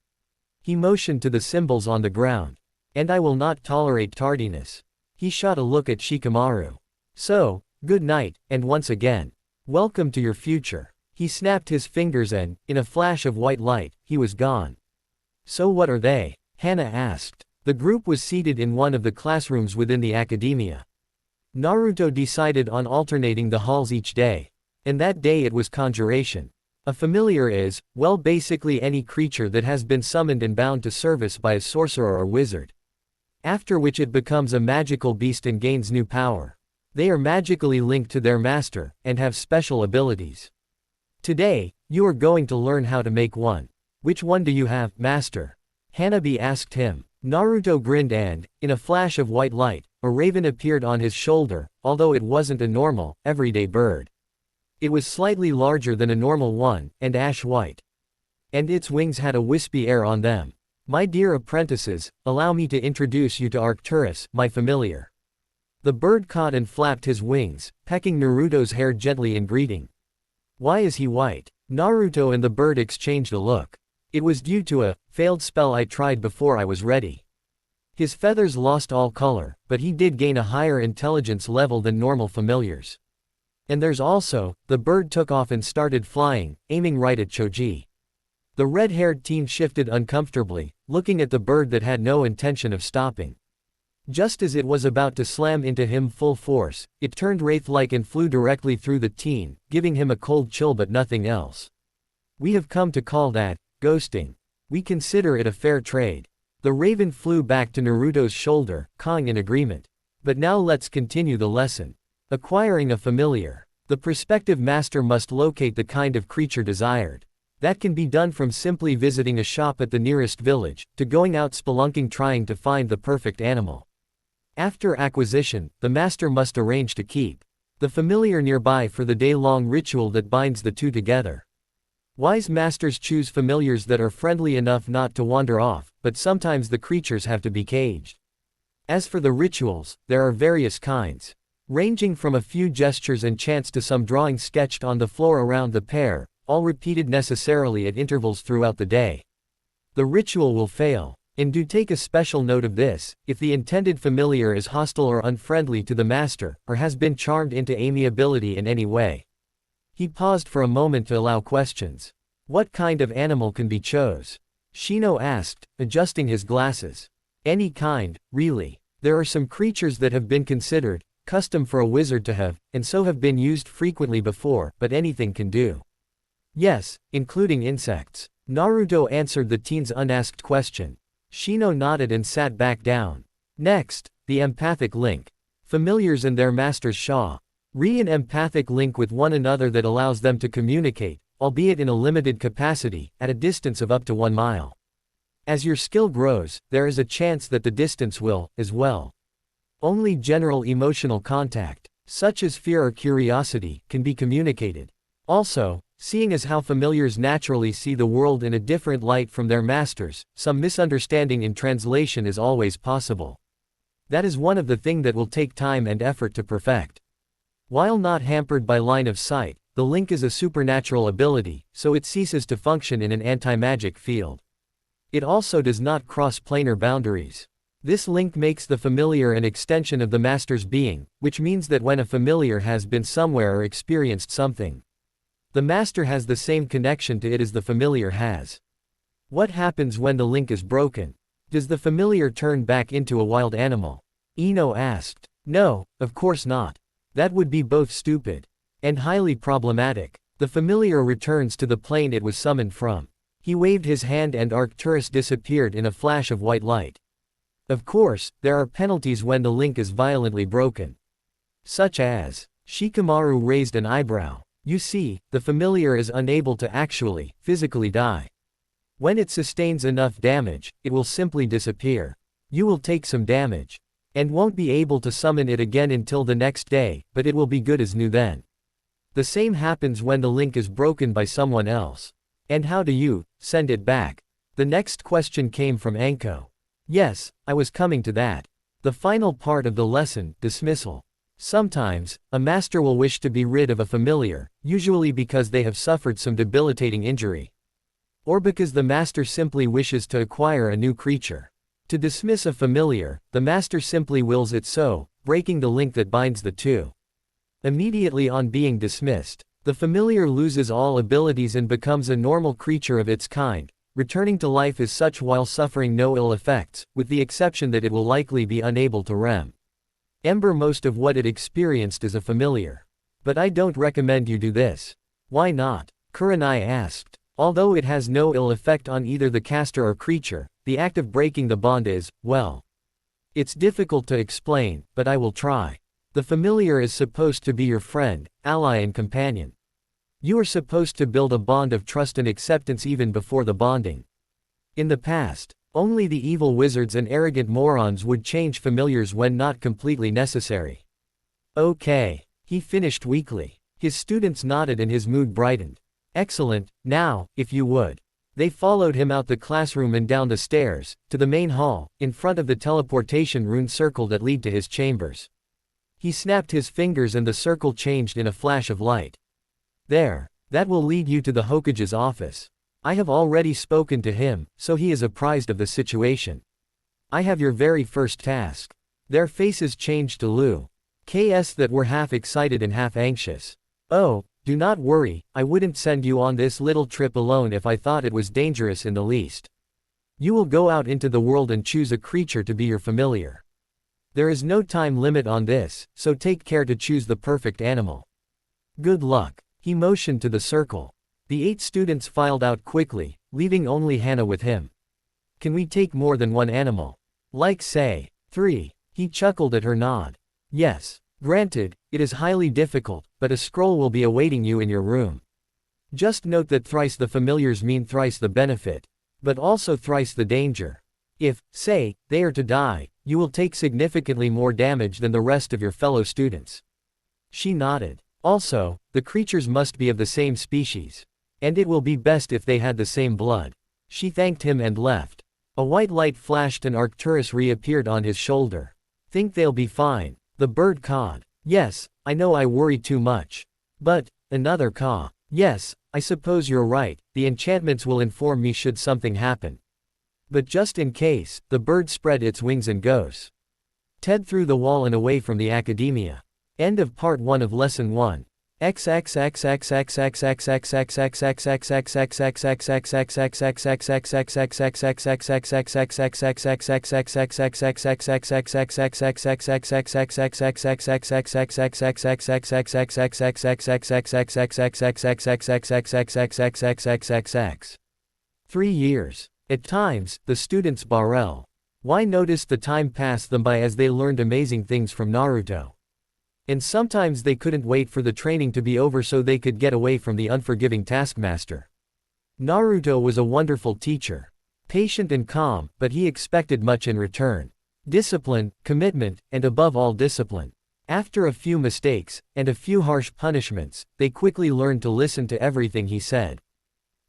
He motioned to the symbols on the ground. And I will not tolerate tardiness. He shot a look at Shikamaru. So, good night, and once again, welcome to your future. He snapped his fingers and, in a flash of white light, he was gone. So what are they? Hana asked. The group was seated in one of the classrooms within the academia. Naruto decided on alternating the halls each day. And that day it was conjuration. A familiar is, well, basically any creature that has been summoned and bound to service by a sorcerer or wizard. After which it becomes a magical beast and gains new power. They are magically linked to their master, and have special abilities. Today, you are going to learn how to make one. Which one do you have, master? Hanabi asked him. Naruto grinned and, in a flash of white light, a raven appeared on his shoulder, although it wasn't a normal, everyday bird. It was slightly larger than a normal one, and ash white. And its wings had a wispy air on them. My dear apprentices, allow me to introduce you to Arcturus, my familiar. The bird caught and flapped his wings, pecking Naruto's hair gently in greeting. Why is he white? Naruto and the bird exchanged a look. It was due to a failed spell I tried before I was ready. His feathers lost all color, but he did gain a higher intelligence level than normal familiars. And there's also, the bird took off and started flying, aiming right at Choji. The red-haired teen shifted uncomfortably, looking at the bird that had no intention of stopping. Just as it was about to slam into him full force, it turned wraith-like and flew directly through the teen, giving him a cold chill but nothing else. We have come to call that ghosting. We consider it a fair trade. The raven flew back to Naruto's shoulder, cawing in agreement. But now let's continue the lesson. Acquiring a familiar. The prospective master must locate the kind of creature desired. That can be done from simply visiting a shop at the nearest village, to going out spelunking trying to find the perfect animal. After acquisition, the master must arrange to keep the familiar nearby for the day-long ritual that binds the two together. Wise masters choose familiars that are friendly enough not to wander off, but sometimes the creatures have to be caged. As for the rituals, there are various kinds, ranging from a few gestures and chants to some drawings sketched on the floor around the pair, all repeated necessarily at intervals throughout the day. The ritual will fail. And do take a special note of this, if the intended familiar is hostile or unfriendly to the master, or has been charmed into amiability in any way. He paused for a moment to allow questions. What kind of animal can be chose? Shino asked, adjusting his glasses. Any kind, really. There are some creatures that have been considered, custom for a wizard to have, and so have been used frequently before, but anything can do. Yes, including insects. Naruto answered the teen's unasked question. Shino nodded and sat back down. Next, the empathic link. Familiars and their masters share an empathic link with one another that allows them to communicate, albeit in a limited capacity, at a distance of up to 1 mile. As your skill grows, there is a chance that the distance will, as well. Only general emotional contact, such as fear or curiosity, can be communicated. Also, seeing as how familiars naturally see the world in a different light from their masters, some misunderstanding in translation is always possible. That is one of the things that will take time and effort to perfect. While not hampered by line of sight, the link is a supernatural ability, so it ceases to function in an anti-magic field. It also does not cross planar boundaries. This link makes the familiar an extension of the master's being, which means that when a familiar has been somewhere or experienced something, the master has the same connection to it as the familiar has. What happens when the link is broken? Does the familiar turn back into a wild animal? Ino asked. No, of course not. That would be both stupid and highly problematic. The familiar returns to the plane it was summoned from. He waved his hand and Arcturus disappeared in a flash of white light. Of course, there are penalties when the link is violently broken. Such as, Shikamaru raised an eyebrow. You see, the familiar is unable to actually, physically die. When it sustains enough damage, it will simply disappear. You will take some damage. And won't be able to summon it again until the next day, but it will be good as new then. The same happens when the link is broken by someone else. And how do you send it back? The next question came from Anko. Yes, I was coming to that. The final part of the lesson, dismissal. Sometimes, a master will wish to be rid of a familiar, usually because they have suffered some debilitating injury. Or because the master simply wishes to acquire a new creature. To dismiss a familiar, the master simply wills it so, breaking the link that binds the two. Immediately on being dismissed, the familiar loses all abilities and becomes a normal creature of its kind, returning to life as such while suffering no ill effects, with the exception that it will likely be unable to remember most of what it experienced as a familiar. But I don't recommend you do this. Why not? Kurenai asked. Although it has no ill effect on either the caster or creature, the act of breaking the bond is, well, it's difficult to explain, but I will try. The familiar is supposed to be your friend, ally and companion. You are supposed to build a bond of trust and acceptance even before the bonding. In the past, only the evil wizards and arrogant morons would change familiars when not completely necessary. Okay, he finished weakly. His students nodded and his mood brightened. Excellent, now, if you would. They followed him out the classroom and down the stairs, to the main hall, in front of the teleportation rune circle that lead to his chambers. He snapped his fingers and the circle changed in a flash of light. There, that will lead you to the Hokage's office. I have already spoken to him, so he is apprised of the situation. I have your very first task. Their faces changed to Liu K's that were half excited and half anxious. Oh, do not worry, I wouldn't send you on this little trip alone if I thought it was dangerous in the least. You will go out into the world and choose a creature to be your familiar. There is no time limit on this, so take care to choose the perfect animal. Good luck. He motioned to the circle. The 8 students filed out quickly, leaving only Hana with him. Can we take more than one animal? Like say, 3. He chuckled at her nod. Yes. Granted, it is highly difficult, but a scroll will be awaiting you in your room. Just note that thrice the familiars mean thrice the benefit, but also thrice the danger. If, say, they are to die, you will take significantly more damage than the rest of your fellow students. She nodded. Also, the creatures must be of the same species. And it will be best if they had the same blood. She thanked him and left. A white light flashed and Arcturus reappeared on his shoulder. Think they'll be fine. The bird cawed. Yes, I know I worry too much. But, another caw. Yes, I suppose you're right, the enchantments will inform me should something happen. But just in case, the bird spread its wings and goes. Ted threw the wall and away from the academia. End of part 1 of lesson 1. Years. At times, the students Barel. Why noticed the time pass them by as they learned amazing things from Naruto. And sometimes they couldn't wait for the training to be over so they could get away from the unforgiving taskmaster. Naruto was a wonderful teacher. Patient and calm, but he expected much in return. Discipline, commitment, and above all discipline. After a few mistakes, and a few harsh punishments, they quickly learned to listen to everything he said.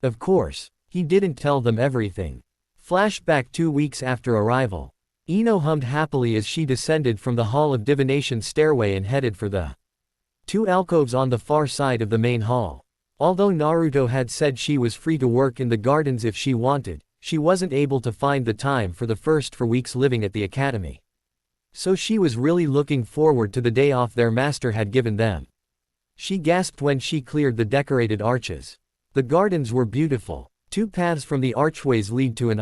Of course, he didn't tell them everything. Flashback 2 weeks after arrival. Ino hummed happily as she descended from the Hall of Divination stairway and headed for the 2 alcoves on the far side of the main hall. Although Naruto had said she was free to work in the gardens if she wanted, she wasn't able to find the time for the first 4 weeks living at the academy. So she was really looking forward to the day off their master had given them. She gasped when she cleared the decorated arches. The gardens were beautiful. 2 paths from the archways lead to an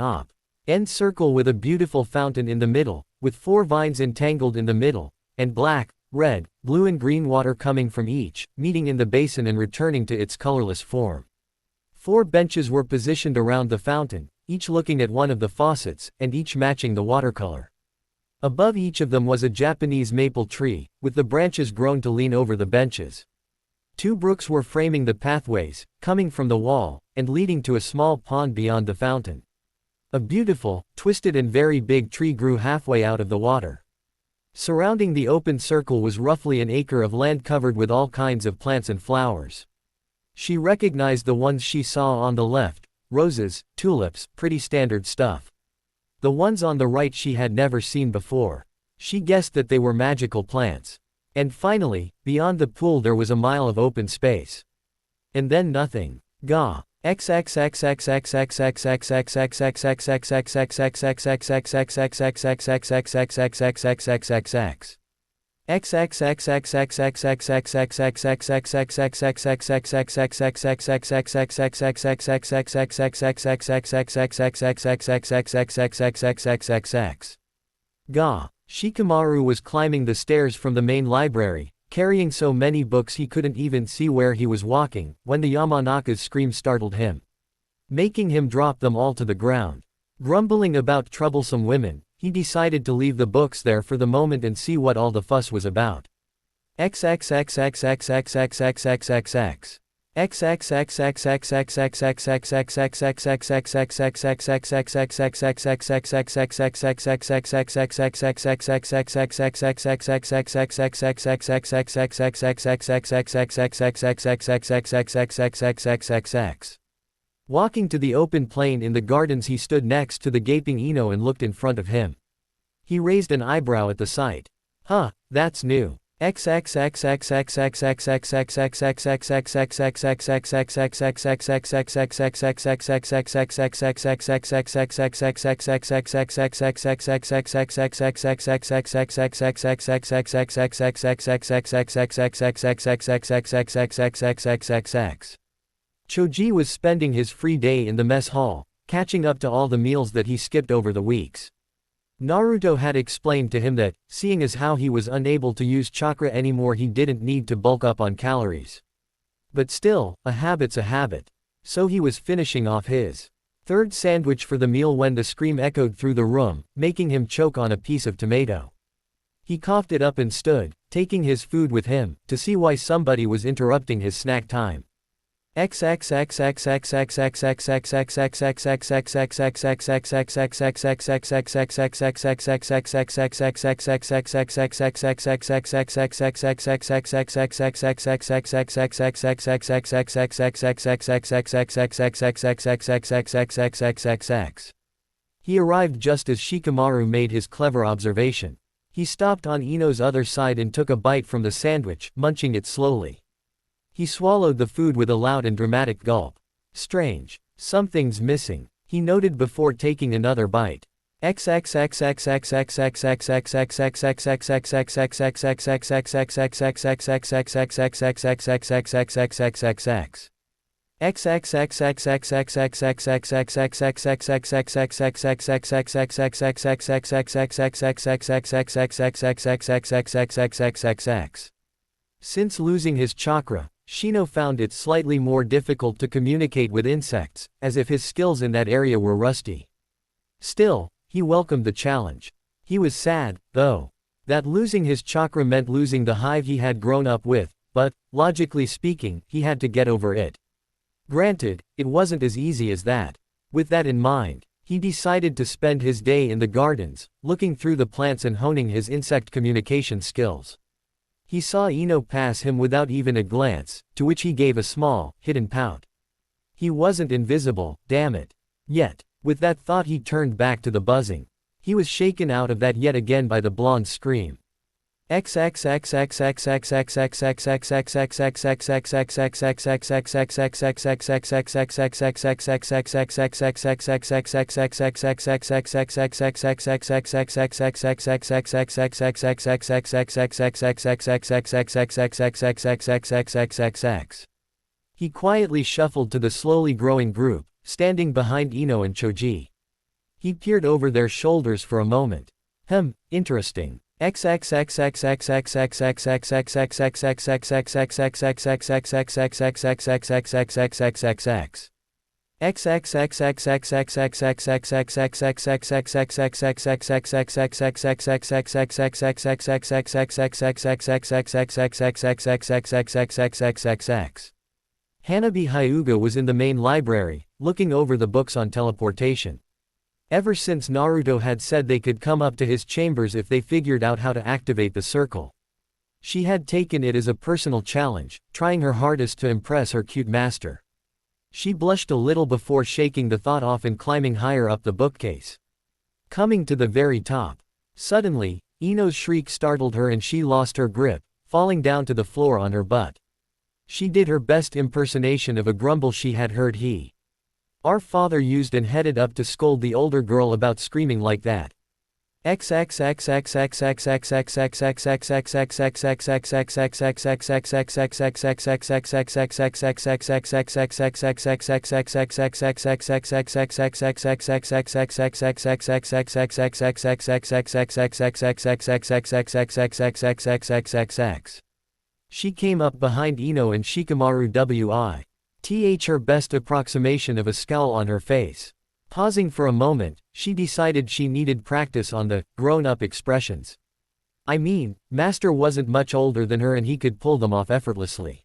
end circle with a beautiful fountain in the middle, with 4 vines entangled in the middle, and black, red, blue and green water coming from each, meeting in the basin and returning to its colorless form. 4 benches were positioned around the fountain, each looking at one of the faucets, and each matching the watercolor. Above each of them was a Japanese maple tree, with the branches grown to lean over the benches. 2 brooks were framing the pathways, coming from the wall, and leading to a small pond beyond the fountain. A beautiful, twisted and very big tree grew halfway out of the water. Surrounding the open circle was roughly an acre of land covered with all kinds of plants and flowers. She recognized the ones she saw on the left, roses, tulips, pretty standard stuff. The ones on the right she had never seen before. She guessed that they were magical plants. And finally, beyond the pool there was a mile of open space. And then nothing. Gah. Gah. Shikamaru was climbing the stairs from the main library, carrying so many books he couldn't even see where he was walking, when the Yamanaka's scream startled him, making him drop them all to the ground. Grumbling about troublesome women, he decided to leave the books there for the moment and see what all the fuss was about. XXXXXXXXXXXX. Walking to the open plain in the gardens, he stood next to the gaping Ino and looked in front of him. He raised an eyebrow at the sight. Huh, that's new. Choji was spending his free day in the mess hall, catching up to all the meals that he skipped over the weeks. Naruto had explained to him that, seeing as how he was unable to use chakra anymore, he didn't need to bulk up on calories. But still, a habit's a habit. So he was finishing off his third sandwich for the meal when the scream echoed through the room, making him choke on a piece of tomato. He coughed it up and stood, taking his food with him, to see why somebody was interrupting his snack time. He arrived just as Shikamaru made his clever observation. He stopped on Ino's other side and took a bite from the sandwich, munching it slowly. He swallowed the food with a loud and dramatic gulp. Strange. Something's missing, he noted before taking another bite. Since losing his chakra, Shino found it slightly more difficult to communicate with insects, as if his skills in that area were rusty. Still, he welcomed the challenge. He was sad, though, that losing his chakra meant losing the hive he had grown up with, but, logically speaking, he had to get over it. Granted, it wasn't as easy as that. With that in mind, he decided to spend his day in the gardens, looking through the plants and honing his insect communication skills. He saw Ino pass him without even a glance, to which he gave a small, hidden pout. He wasn't invisible, damn it. Yet, with that thought he turned back to the buzzing. He was shaken out of that yet again by the blonde's scream. He quietly shuffled to the slowly growing group, standing behind Ino and Choji. He peered over their shoulders for a moment. Interesting. Hanabi Hyuga was in the main library, looking over the books on teleportation. Ever since Naruto had said they could come up to his chambers if they figured out how to activate the circle, she had taken it as a personal challenge, trying her hardest to impress her cute master. She blushed a little before shaking the thought off and climbing higher up the bookcase. Coming to the very top, suddenly, Ino's shriek startled her and she lost her grip, falling down to the floor on her butt. She did her best impersonation of a grumble she had heard our father used and headed up to scold the older girl about screaming like that. She came up behind Ino and Shikamaru her best approximation of a scowl on her face. Pausing for a moment, she decided she needed practice on the grown-up expressions. I mean, Master wasn't much older than her and he could pull them off effortlessly.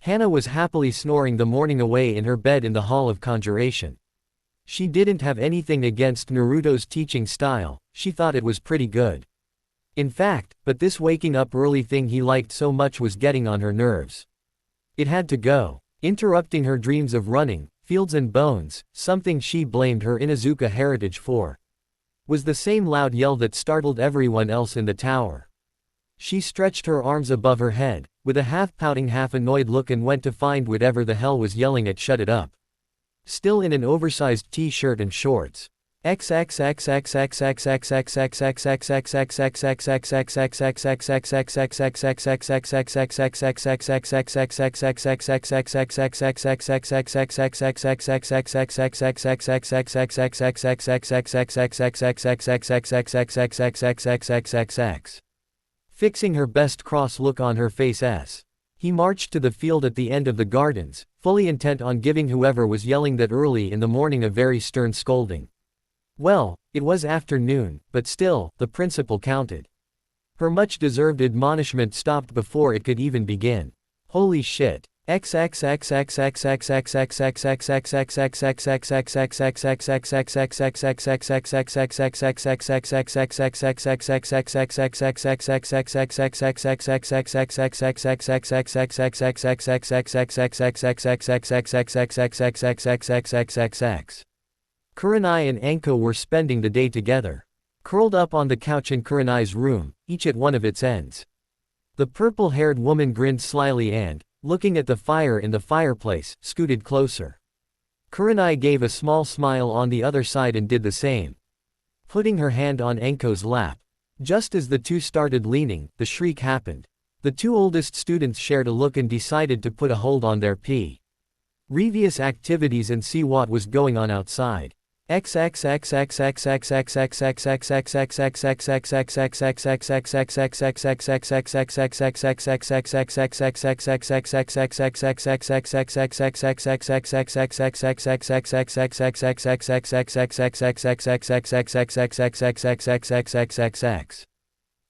Hana was happily snoring the morning away in her bed in the Hall of Conjuration. She didn't have anything against Naruto's teaching style, she thought it was pretty good. In fact, but this waking up early thing he liked so much was getting on her nerves. It had to go, interrupting her dreams of running, fields and bones, something she blamed her Inuzuka heritage for. Was the same loud yell that startled everyone else in the tower. She stretched her arms above her head, with a half-pouting half-annoyed look and went to find whatever the hell was yelling at shut it up. Still in an oversized t-shirt and shorts. Fixing her best cross look on her face as he marched to the field at the end of the gardens, fully intent on giving whoever was yelling that early in the morning a very stern scolding. Well, it was afternoon, but still, the principal counted. Her much-deserved admonishment stopped before it could even begin. Holy shit. Kurenai and Anko were spending the day together. Curled up on the couch in Kurenai's room, each at one of its ends. The purple-haired woman grinned slyly and, looking at the fire in the fireplace, scooted closer. Kurenai gave a small smile on the other side and did the same. Putting her hand on Anko's lap. Just as the two started leaning, the shriek happened. The two oldest students shared a look and decided to put a hold on their previous activities and see what was going on outside.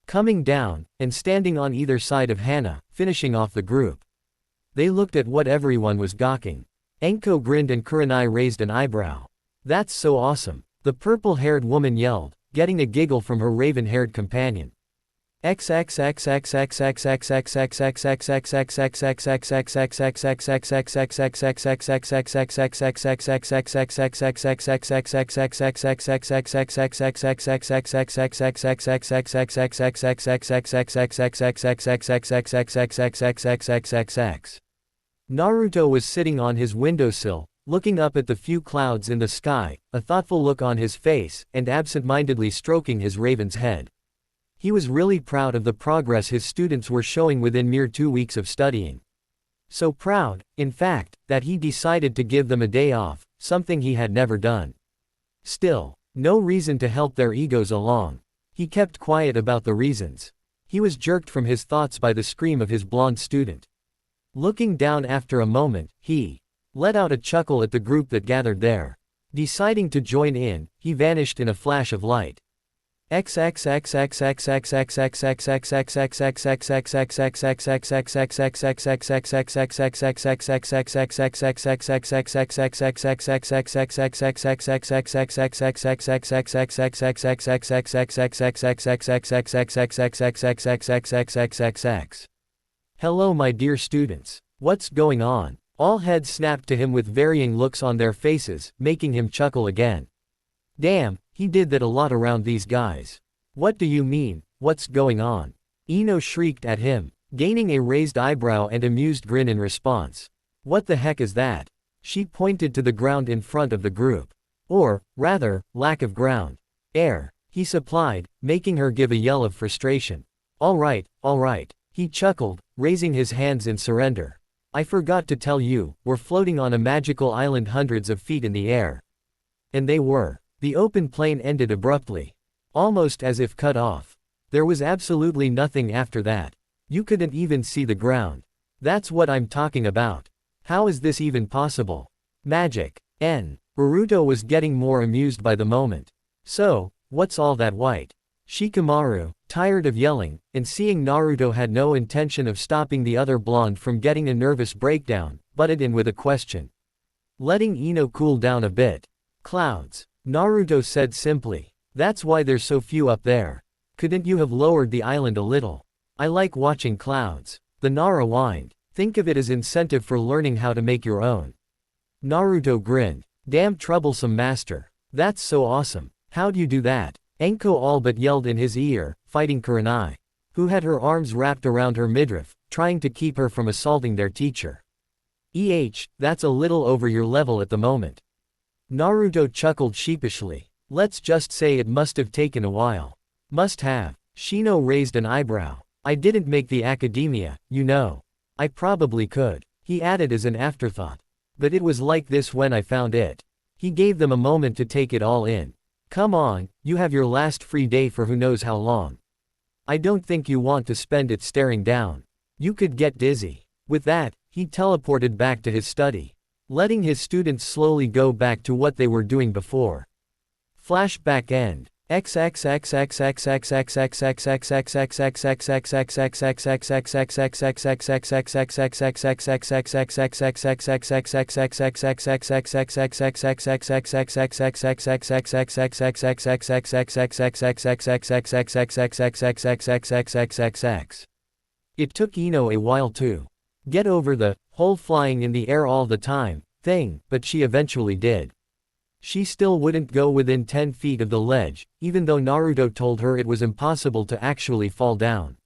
Coming down, and standing on either side of Hana, finishing off the group. They looked at what everyone was gawking. Anko grinned and Kurenai raised an eyebrow. That's so awesome, the purple-haired woman yelled, getting a giggle from her raven-haired companion. Naruto was sitting on his windowsill, looking up at the few clouds in the sky, a thoughtful look on his face, and absent-mindedly stroking his raven's head. He was really proud of the progress his students were showing within mere 2 weeks of studying. So proud, in fact, that he decided to give them a day off, something he had never done. Still, no reason to help their egos along. He kept quiet about the reasons. He was jerked from his thoughts by the scream of his blonde student. Looking down after a moment, he let out a chuckle at the group that gathered there. Deciding to join in, he vanished in a flash of light. Hello my dear students. What's going on? All heads snapped to him with varying looks on their faces, making him chuckle again. Damn, he did that a lot around these guys. What do you mean, what's going on? Ino shrieked at him, gaining a raised eyebrow and amused grin in response. What the heck is that? She pointed to the ground in front of the group. Or, rather, lack of ground. Air, he supplied, making her give a yell of frustration. All right, he chuckled, raising his hands in surrender. I forgot to tell you, we're floating on a magical island hundreds of feet in the air. And they were. The open plain ended abruptly. Almost as if cut off. There was absolutely nothing after that. You couldn't even see the ground. That's what I'm talking about. How is this even possible? Magic. Naruto was getting more amused by the moment. So, what's all that white? Shikamaru, tired of yelling, and seeing Naruto had no intention of stopping the other blonde from getting a nervous breakdown, butted in with a question. Letting Ino cool down a bit. Clouds. Naruto said simply. That's why there's so few up there. Couldn't you have lowered the island a little? I like watching clouds. The Nara whined. Think of it as incentive for learning how to make your own. Naruto grinned. Damn troublesome master. That's so awesome. How'd you do that? Enko all but yelled in his ear, fighting Kurenai, who had her arms wrapped around her midriff, trying to keep her from assaulting their teacher. That's a little over your level at the moment. Naruto chuckled sheepishly. Let's just say it must have taken a while. Must have. Shino raised an eyebrow. I didn't make the academia, you know. I probably could, he added as an afterthought. But it was like this when I found it. He gave them a moment to take it all in. Come on, you have your last free day for who knows how long. I don't think you want to spend it staring down. You could get dizzy. With that, he teleported back to his study, letting his students slowly go back to what they were doing before. Flashback end. It took Ino a while to get over the whole flying in the air all the time thing, but she eventually did. She still wouldn't go within 10 feet of the ledge, even though Naruto told her it was impossible to actually fall down.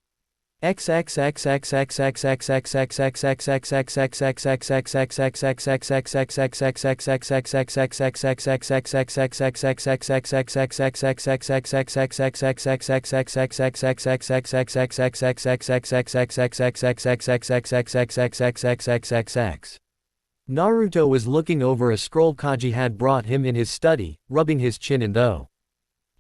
Naruto was looking over a scroll Kaji had brought him in his study, rubbing his chin in though.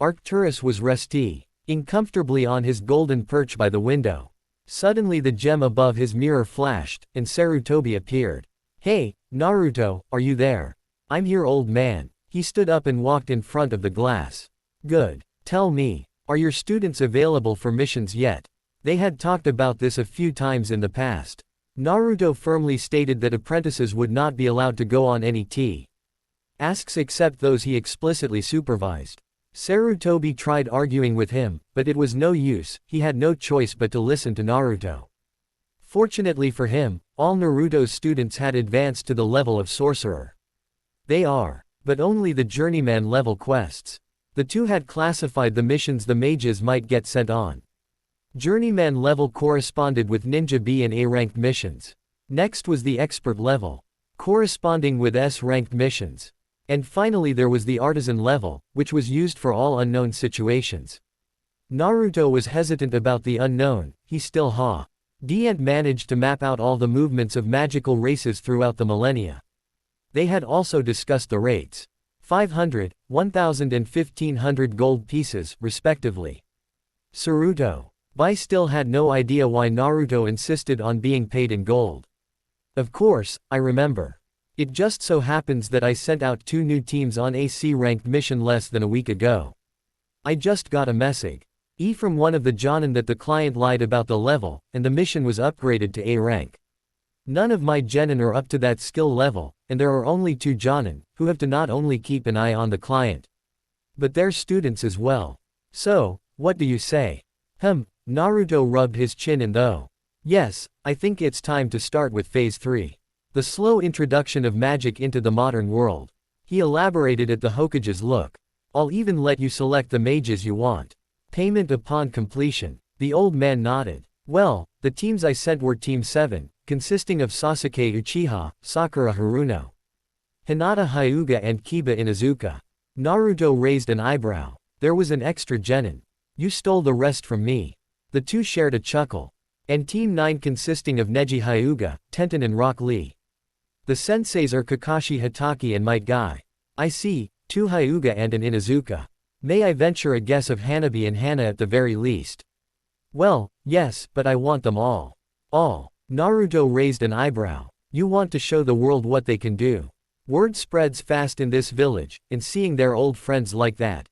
Arcturus was resting comfortably on his golden perch by the window. Suddenly the gem above his mirror flashed, and Sarutobi appeared. Hey, Naruto, are you there? I'm here, old man. He stood up and walked in front of the glass. Good. Tell me, are your students available for missions yet? They had talked about this a few times in the past. Naruto firmly stated that apprentices would not be allowed to go on any tasks except those he explicitly supervised. Sarutobi tried arguing with him, but it was no use, he had no choice but to listen to Naruto. Fortunately for him, all Naruto's students had advanced to the level of sorcerer. But only the journeyman level quests. The two had classified the missions the mages might get sent on. Journeyman level corresponded with Ninja B and A-ranked missions. Next was the expert level, corresponding with S-ranked missions. And finally there was the artisan level, which was used for all unknown situations. Naruto was hesitant about the unknown, he still hadn't managed to map out all the movements of magical races throughout the millennia. They had also discussed the rates. 500, 1,000 and 1,500 gold pieces, respectively. Sarutobi still had no idea why Naruto insisted on being paid in gold. Of course, I remember. It just so happens that I sent out 2 new teams on a C-ranked mission less than a week ago. I just got a message from one of the Jonin that the client lied about the level, and the mission was upgraded to A rank. None of my genin are up to that skill level, and there are only 2 Jonin, who have to not only keep an eye on the client, but their students as well. So, what do you say? Naruto rubbed his chin in though. Yes, I think it's time to start with Phase 3. The slow introduction of magic into the modern world. He elaborated at the Hokage's look. I'll even let you select the mages you want. Payment upon completion. The old man nodded. Well, the teams I sent were Team 7, consisting of Sasuke Uchiha, Sakura Haruno, Hinata Hyuga and Kiba Inuzuka. Naruto raised an eyebrow. There was an extra genin. You stole the rest from me. The two shared a chuckle. And Team 9 consisting of Neji Hyuga, Tenten and Rock Lee. The senseis are Kakashi Hatake and Might Guy. I see, 2 Hyuga and an Inuzuka. May I venture a guess of Hanabi and Hana at the very least? Well, yes, but I want them all. All. Naruto raised an eyebrow. You want to show the world what they can do. Word spreads fast in this village, in seeing their old friends like that.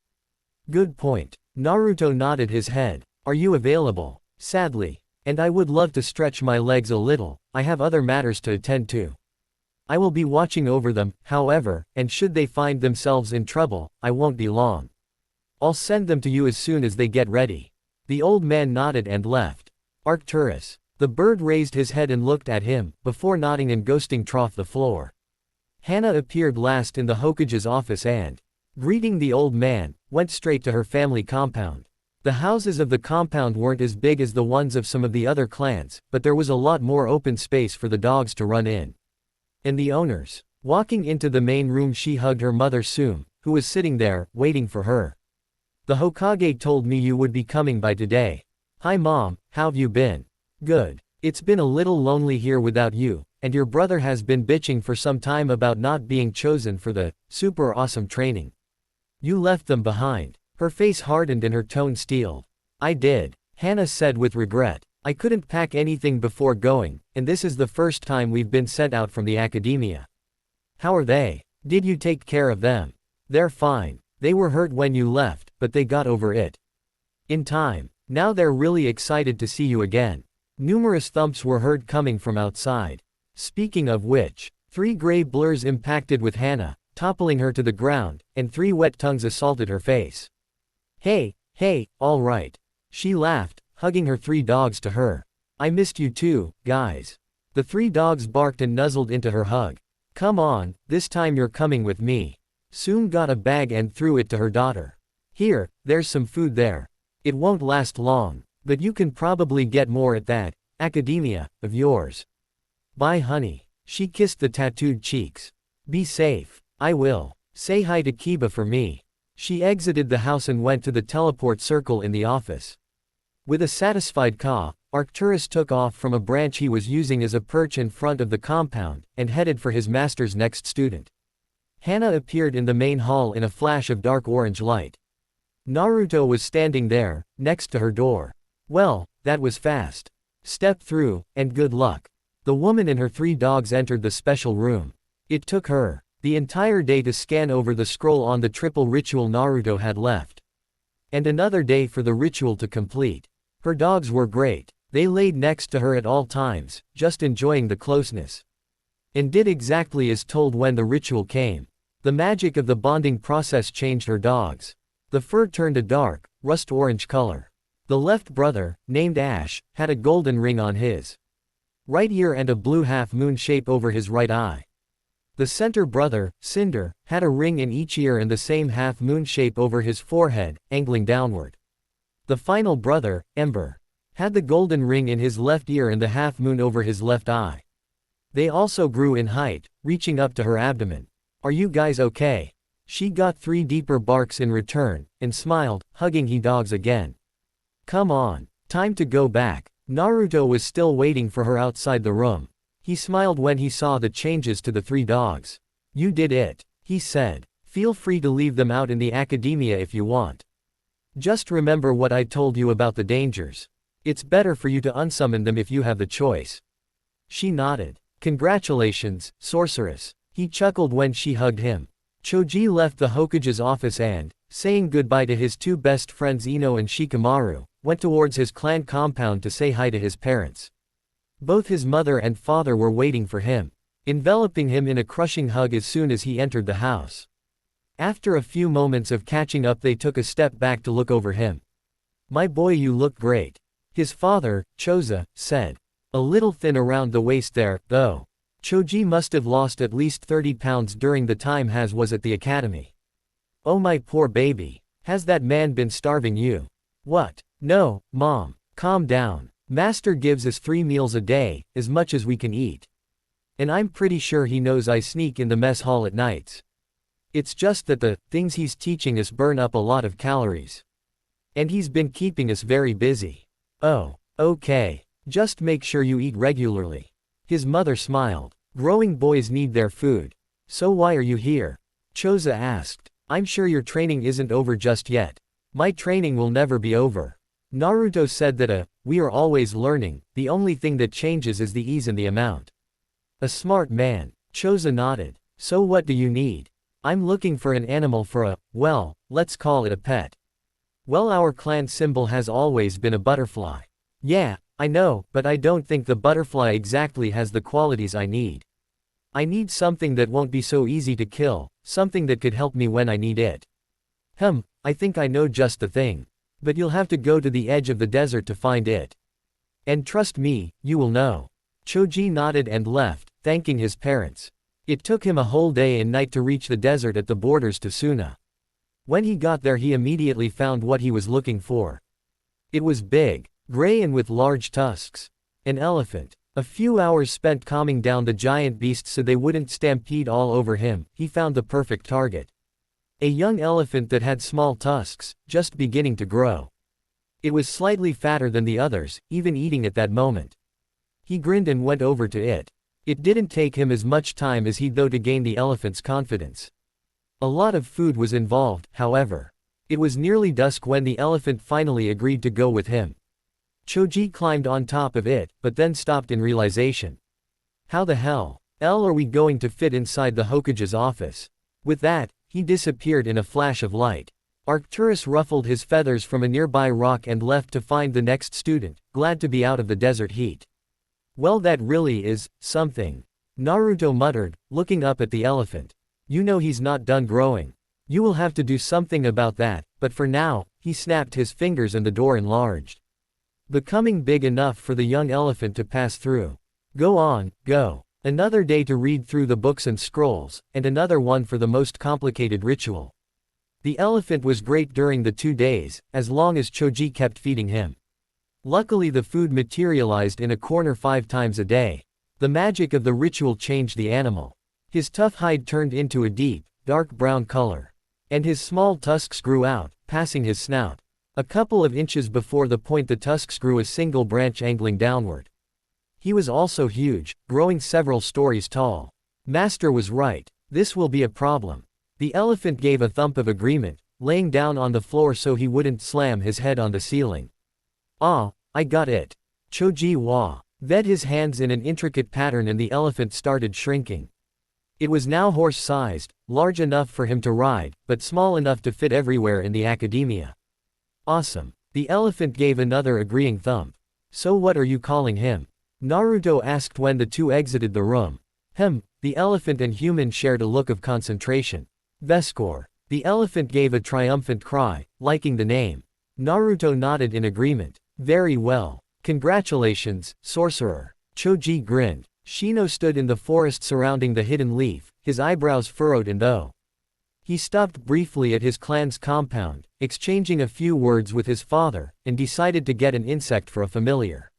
Good point. Naruto nodded his head. Are you available? Sadly. And I would love to stretch my legs a little, I have other matters to attend to. I will be watching over them, however, and should they find themselves in trouble, I won't be long. I'll send them to you as soon as they get ready. The old man nodded and left. Arcturus. The bird raised his head and looked at him, before nodding and ghosting trough the floor. Hana appeared last in the Hokage's office and, greeting the old man, went straight to her family compound. The houses of the compound weren't as big as the ones of some of the other clans, but there was a lot more open space for the dogs to run in. And the owners. Walking into the main room, she hugged her mother Sume, who was sitting there, waiting for her. The Hokage told me you would be coming by today. Hi mom, how've you been? Good. It's been a little lonely here without you, and your brother has been bitching for some time about not being chosen for the super awesome training. You left them behind. Her face hardened and her tone steeled. I did. Hana said with regret. I couldn't pack anything before going, and this is the first time we've been sent out from the academia. How are they? Did you take care of them? They're fine. They were hurt when you left, but they got over it. In time. Now they're really excited to see you again. Numerous thumps were heard coming from outside. Speaking of which, 3 gray blurs impacted with Hana, toppling her to the ground, and 3 wet tongues assaulted her face. Hey, all right. She laughed, hugging her 3 dogs to her. I missed you too, guys. The 3 dogs barked and nuzzled into her hug. Come on, this time you're coming with me. Sume got a bag and threw it to her daughter. Here, there's some food there. It won't last long, but you can probably get more at that academia of yours. Bye honey. She kissed the tattooed cheeks. Be safe. I will. Say hi to Kiba for me. She exited the house and went to the teleport circle in the office. With a satisfied caw, Arcturus took off from a branch he was using as a perch in front of the compound, and headed for his master's next student. Hana appeared in the main hall in a flash of dark orange light. Naruto was standing there, next to her door. Well, that was fast. Step through, and good luck. The woman and her 3 dogs entered the special room. It took her the entire day to scan over the scroll on the triple ritual Naruto had left. And another day for the ritual to complete. Her dogs were great. They laid next to her at all times, just enjoying the closeness. And did exactly as told when the ritual came. The magic of the bonding process changed her dogs. The fur turned a dark, rust orange color. The left brother, named Ash, had a golden ring on his right ear and a blue half-moon shape over his right eye. The center brother, Cinder, had a ring in each ear and the same half-moon shape over his forehead, angling downward. The final brother, Ember, had the golden ring in his left ear and the half-moon over his left eye. They also grew in height, reaching up to her abdomen. Are you guys okay? She got 3 deeper barks in return, and smiled, hugging he dogs again. Come on. Time to go back. Naruto was still waiting for her outside the room. He smiled when he saw the changes to the 3 dogs. You did it, he said. Feel free to leave them out in the academia if you want. Just remember what I told you about the dangers. It's better for you to unsummon them if you have the choice. She nodded. Congratulations, sorceress. He chuckled when she hugged him. Choji left the Hokage's office and, saying goodbye to his 2 best friends Ino and Shikamaru, went towards his clan compound to say hi to his parents. Both his mother and father were waiting for him, enveloping him in a crushing hug as soon as he entered the house. After a few moments of catching up, they took a step back to look over him. My boy, you look great. His father, Choza, said. A little thin around the waist there, though. Choji must have lost at least 30 pounds during the time Has was at the academy. Oh my poor baby. Has that man been starving you? What? No, Mom. Calm down. Master gives us 3 meals a day, as much as we can eat. And I'm pretty sure he knows I sneak in the mess hall at nights. It's just that the things he's teaching us burn up a lot of calories. And he's been keeping us very busy. Oh, okay. Just make sure you eat regularly. His mother smiled. Growing boys need their food. So why are you here? Choza asked. I'm sure your training isn't over just yet. My training will never be over. Naruto said that we are always learning, the only thing that changes is the ease and the amount. A smart man. Choza nodded. So what do you need? I'm looking for an animal for well, let's call it a pet. Well, our clan symbol has always been a butterfly. Yeah, I know, but I don't think the butterfly exactly has the qualities I need. I need something that won't be so easy to kill, something that could help me when I need it. I think I know just the thing. But you'll have to go to the edge of the desert to find it. And trust me, you will know. Choji nodded and left, thanking his parents. It took him a whole day and night to reach the desert at the borders to Suna. When he got there, he immediately found what he was looking for. It was big, gray and with large tusks. An elephant. A few hours spent calming down the giant beasts so they wouldn't stampede all over him, he found the perfect target. A young elephant that had small tusks, just beginning to grow. It was slightly fatter than the others, even eating at that moment. He grinned and went over to it. It didn't take him as much time as he'd though to gain the elephant's confidence. A lot of food was involved, however. It was nearly dusk when the elephant finally agreed to go with him. Choji climbed on top of it, but then stopped in realization. How the hell are we going to fit inside the Hokage's office? With that, he disappeared in a flash of light. Arcturus ruffled his feathers from a nearby rock and left to find the next student, glad to be out of the desert heat. Well, that really is something. Naruto muttered, looking up at the elephant. You know he's not done growing. You will have to do something about that, but for now, he snapped his fingers and the door enlarged, becoming big enough for the young elephant to pass through. Go on, go. Another day to read through the books and scrolls, and another one for the most complicated ritual. The elephant was great during the 2 days, as long as Choji kept feeding him. Luckily the food materialized in a corner 5 times a day. The magic of the ritual changed the animal. His tough hide turned into a deep, dark brown color. And his small tusks grew out, passing his snout. A couple of inches before the point the tusks grew a single branch angling downward. He was also huge, growing several stories tall. Master was right. This will be a problem. The elephant gave a thump of agreement, laying down on the floor so he wouldn't slam his head on the ceiling. Ah, I got it. Choji ved his hands in an intricate pattern and the elephant started shrinking. It was now horse-sized, large enough for him to ride, but small enough to fit everywhere in the academia. Awesome. The elephant gave another agreeing thump. So what are you calling him? Naruto asked when the two exited the room. The elephant and human shared a look of concentration. Vescor. The elephant gave a triumphant cry, liking the name. Naruto nodded in agreement. Very well. Congratulations, sorcerer. Choji grinned. Shino stood in the forest surrounding the hidden leaf, his eyebrows furrowed and though. He stopped briefly at his clan's compound, exchanging a few words with his father, and decided to get an insect for a familiar.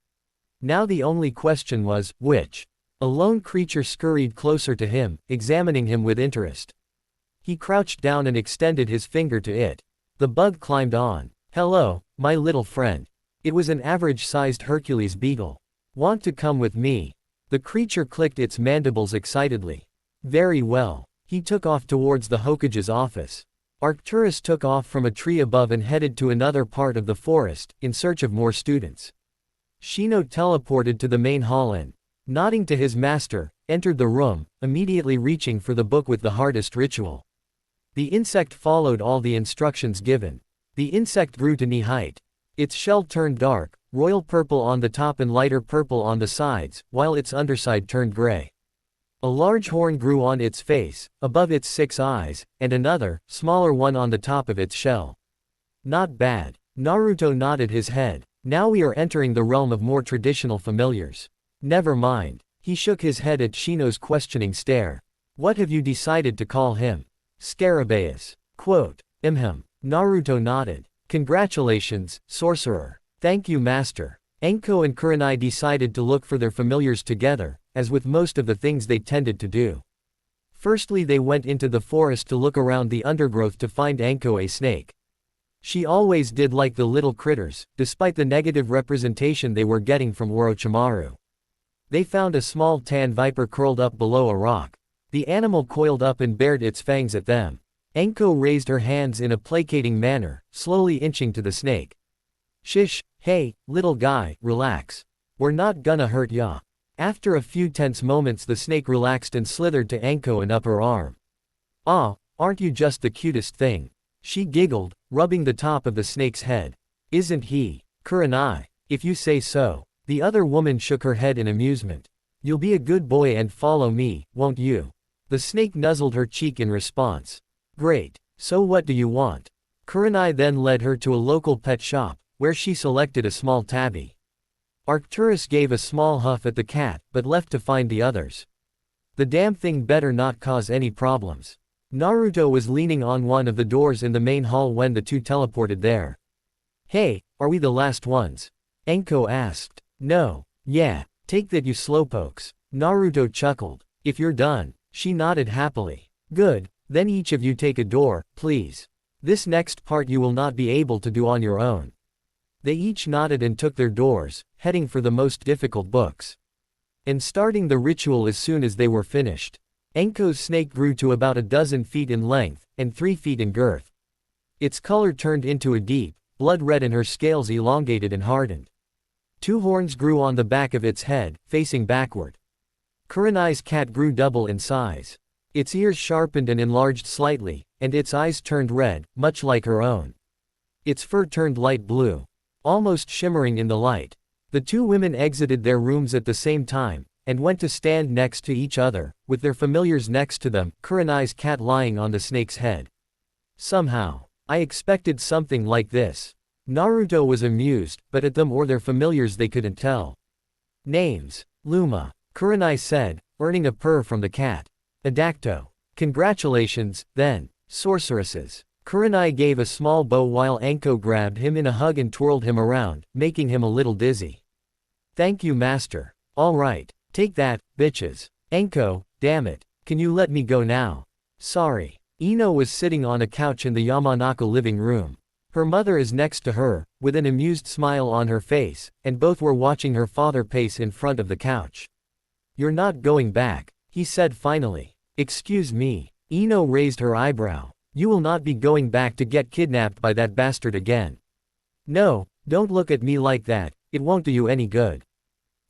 Now the only question was, which? A lone creature scurried closer to him, examining him with interest. He crouched down and extended his finger to it. The bug climbed on. Hello, my little friend. It was an average-sized Hercules beetle. Want to come with me? The creature clicked its mandibles excitedly. Very well. He took off towards the Hokage's office. Arcturus took off from a tree above and headed to another part of the forest, in search of more students. Shino teleported to the main hall and, nodding to his master, entered the room, immediately reaching for the book with the hardest ritual. The insect followed all the instructions given. The insect grew to knee height. Its shell turned dark, royal purple on the top and lighter purple on the sides, while its underside turned gray. A large horn grew on its face, above its 6 eyes, and another, smaller one on the top of its shell. Not bad. Naruto nodded his head. Now we are entering the realm of more traditional familiars. Never mind. He shook his head at Shino's questioning stare. What have you decided to call him? Scarabaeus. Quote. Naruto nodded. Congratulations, sorcerer. Thank you, master. Enko and Kurenai decided to look for their familiars together, as with most of the things they tended to do. Firstly, they went into the forest to look around the undergrowth to find Enko a snake. She always did like the little critters, despite the negative representation they were getting from Orochimaru. They found a small tan viper curled up below a rock. The animal coiled up and bared its fangs at them. Enko raised her hands in a placating manner, slowly inching to the snake. Shish, hey, little guy, relax. We're not gonna hurt ya. After a few tense moments, the snake relaxed and slithered to Enko and up her arm. "Aw, aren't you just the cutest thing?" She giggled, rubbing the top of the snake's head. "Isn't he, Kurenai? If you say so." The other woman shook her head in amusement. "You'll be a good boy and follow me, won't you?" The snake nuzzled her cheek in response. "Great. So what do you want?" Kurenai then led her to a local pet shop, where she selected a small tabby. Arcturus gave a small huff at the cat, but left to find the others. The damn thing better not cause any problems. Naruto was leaning on one of the doors in the main hall when the two teleported there. "Hey, are we the last ones?" Enko asked. "No. Yeah, take that, you slowpokes." Naruto chuckled. "If you're done." She nodded happily. "Good, then each of you take a door, please. This next part you will not be able to do on your own." They each nodded and took their doors, heading for the most difficult books. And starting the ritual as soon as they were finished. Enko's snake grew to about 12 feet in length, and 3 feet in girth. Its color turned into a deep blood red and her scales elongated and hardened. 2 horns grew on the back of its head, facing backward. Kurenai's cat grew double in size. Its ears sharpened and enlarged slightly, and its eyes turned red, much like her own. Its fur turned light blue, almost shimmering in the light. The 2 women exited their rooms at the same time, and went to stand next to each other, with their familiars next to them, Kurenai's cat lying on the snake's head. "Somehow, I expected something like this." Naruto was amused, but at them or their familiars they couldn't tell. "Names: Luma," Kurenai said, earning a purr from the cat. "Adacto. Congratulations, then. Sorceresses." Kurenai gave a small bow while Enko grabbed him in a hug and twirled him around, making him a little dizzy. "Thank you, master. All right, take that, bitches." "Enko, damn it, can you let me go now?" "Sorry." Ino was sitting on a couch in the Yamanaka living room. Her mother is next to her, with an amused smile on her face, and both were watching her father pace in front of the couch. "You're not going back," he said finally. "Excuse me." Ino raised her eyebrow. "You will not be going back to get kidnapped by that bastard again." "No, don't look at me like that, it won't do you any good."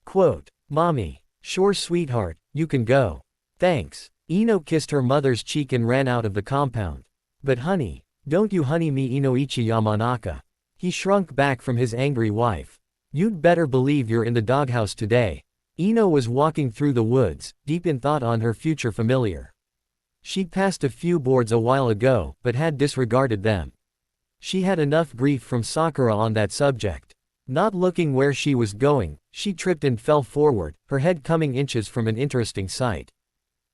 Quote, "Mommy. Sure sweetheart, you can go." "Thanks." Ino kissed her mother's cheek and ran out of the compound. "But honey, don't you honey me Inoichi Yamanaka." He shrunk back from his angry wife. "You'd better believe you're in the doghouse today." Ino was walking through the woods, deep in thought on her future familiar. She'd passed a few boards a while ago, but had disregarded them. She had enough grief from Sakura on that subject. Not looking where she was going, she tripped and fell forward, her head coming inches from an interesting sight.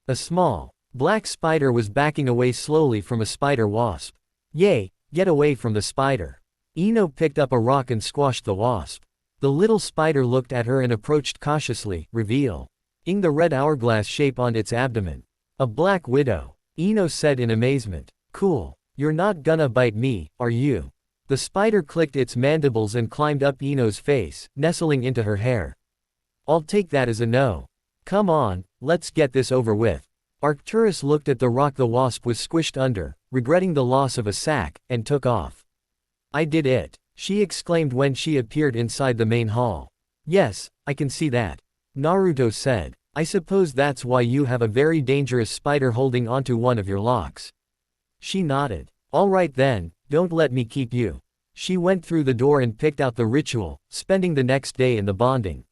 A small, black spider was backing away slowly from a spider wasp. "Yay, get away from the spider." Ino picked up a rock and squashed the wasp. The little spider looked at her and approached cautiously, revealing the red hourglass shape on its abdomen. "A black widow," Ino said in amazement. "Cool. You're not gonna bite me, are you?" The spider clicked its mandibles and climbed up Ino's face, nestling into her hair. "I'll take that as a no. Come on, let's get this over with." Arcturus looked at the rock the wasp was squished under, regretting the loss of a sack, and took off. "I did it," she exclaimed when she appeared inside the main hall. "Yes, I can see that," Naruto said. "I suppose that's why you have a very dangerous spider holding onto one of your locks." She nodded. "All right then, don't let me keep you." She went through the door and picked out the ritual, spending the next day in the bonding.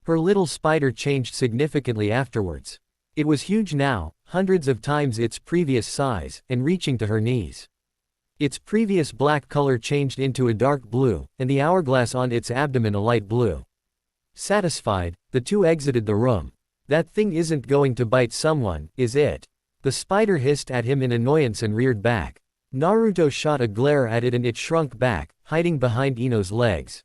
Her little spider changed significantly afterwards. It was huge now, hundreds of times its previous size, and reaching to her knees. Its previous black color changed into a dark blue, and the hourglass on its abdomen a light blue. Satisfied, the two exited the room. "That thing isn't going to bite someone, is it?" The spider hissed at him in annoyance and reared back. Naruto shot a glare at it and it shrunk back, hiding behind Ino's legs.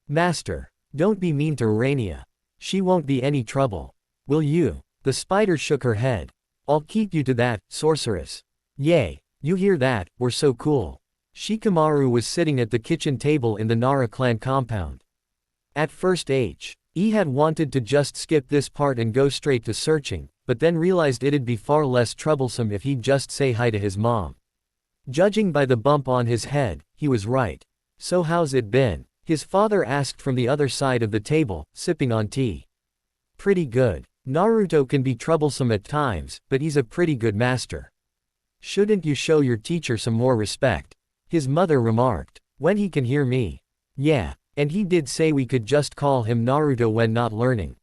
"Master." Don't be mean to Urania. She won't be any trouble. Will you? The spider shook her head. I'll keep you to that, sorceress. Yay. You hear that? We're so cool. Shikamaru was sitting at the kitchen table in the Nara clan compound. At first he had wanted to just skip this part and go straight to searching, but then realized it'd be far less troublesome if he'd just say hi to his mom. Judging by the bump on his head, he was right. So how's it been? His father asked from the other side of the table, sipping on tea. Pretty good. Naruto can be troublesome at times, but he's a pretty good master. Shouldn't you show your teacher some more respect? His mother remarked. When he can hear me. Yeah, and he did say we could just call him Naruto when not learning.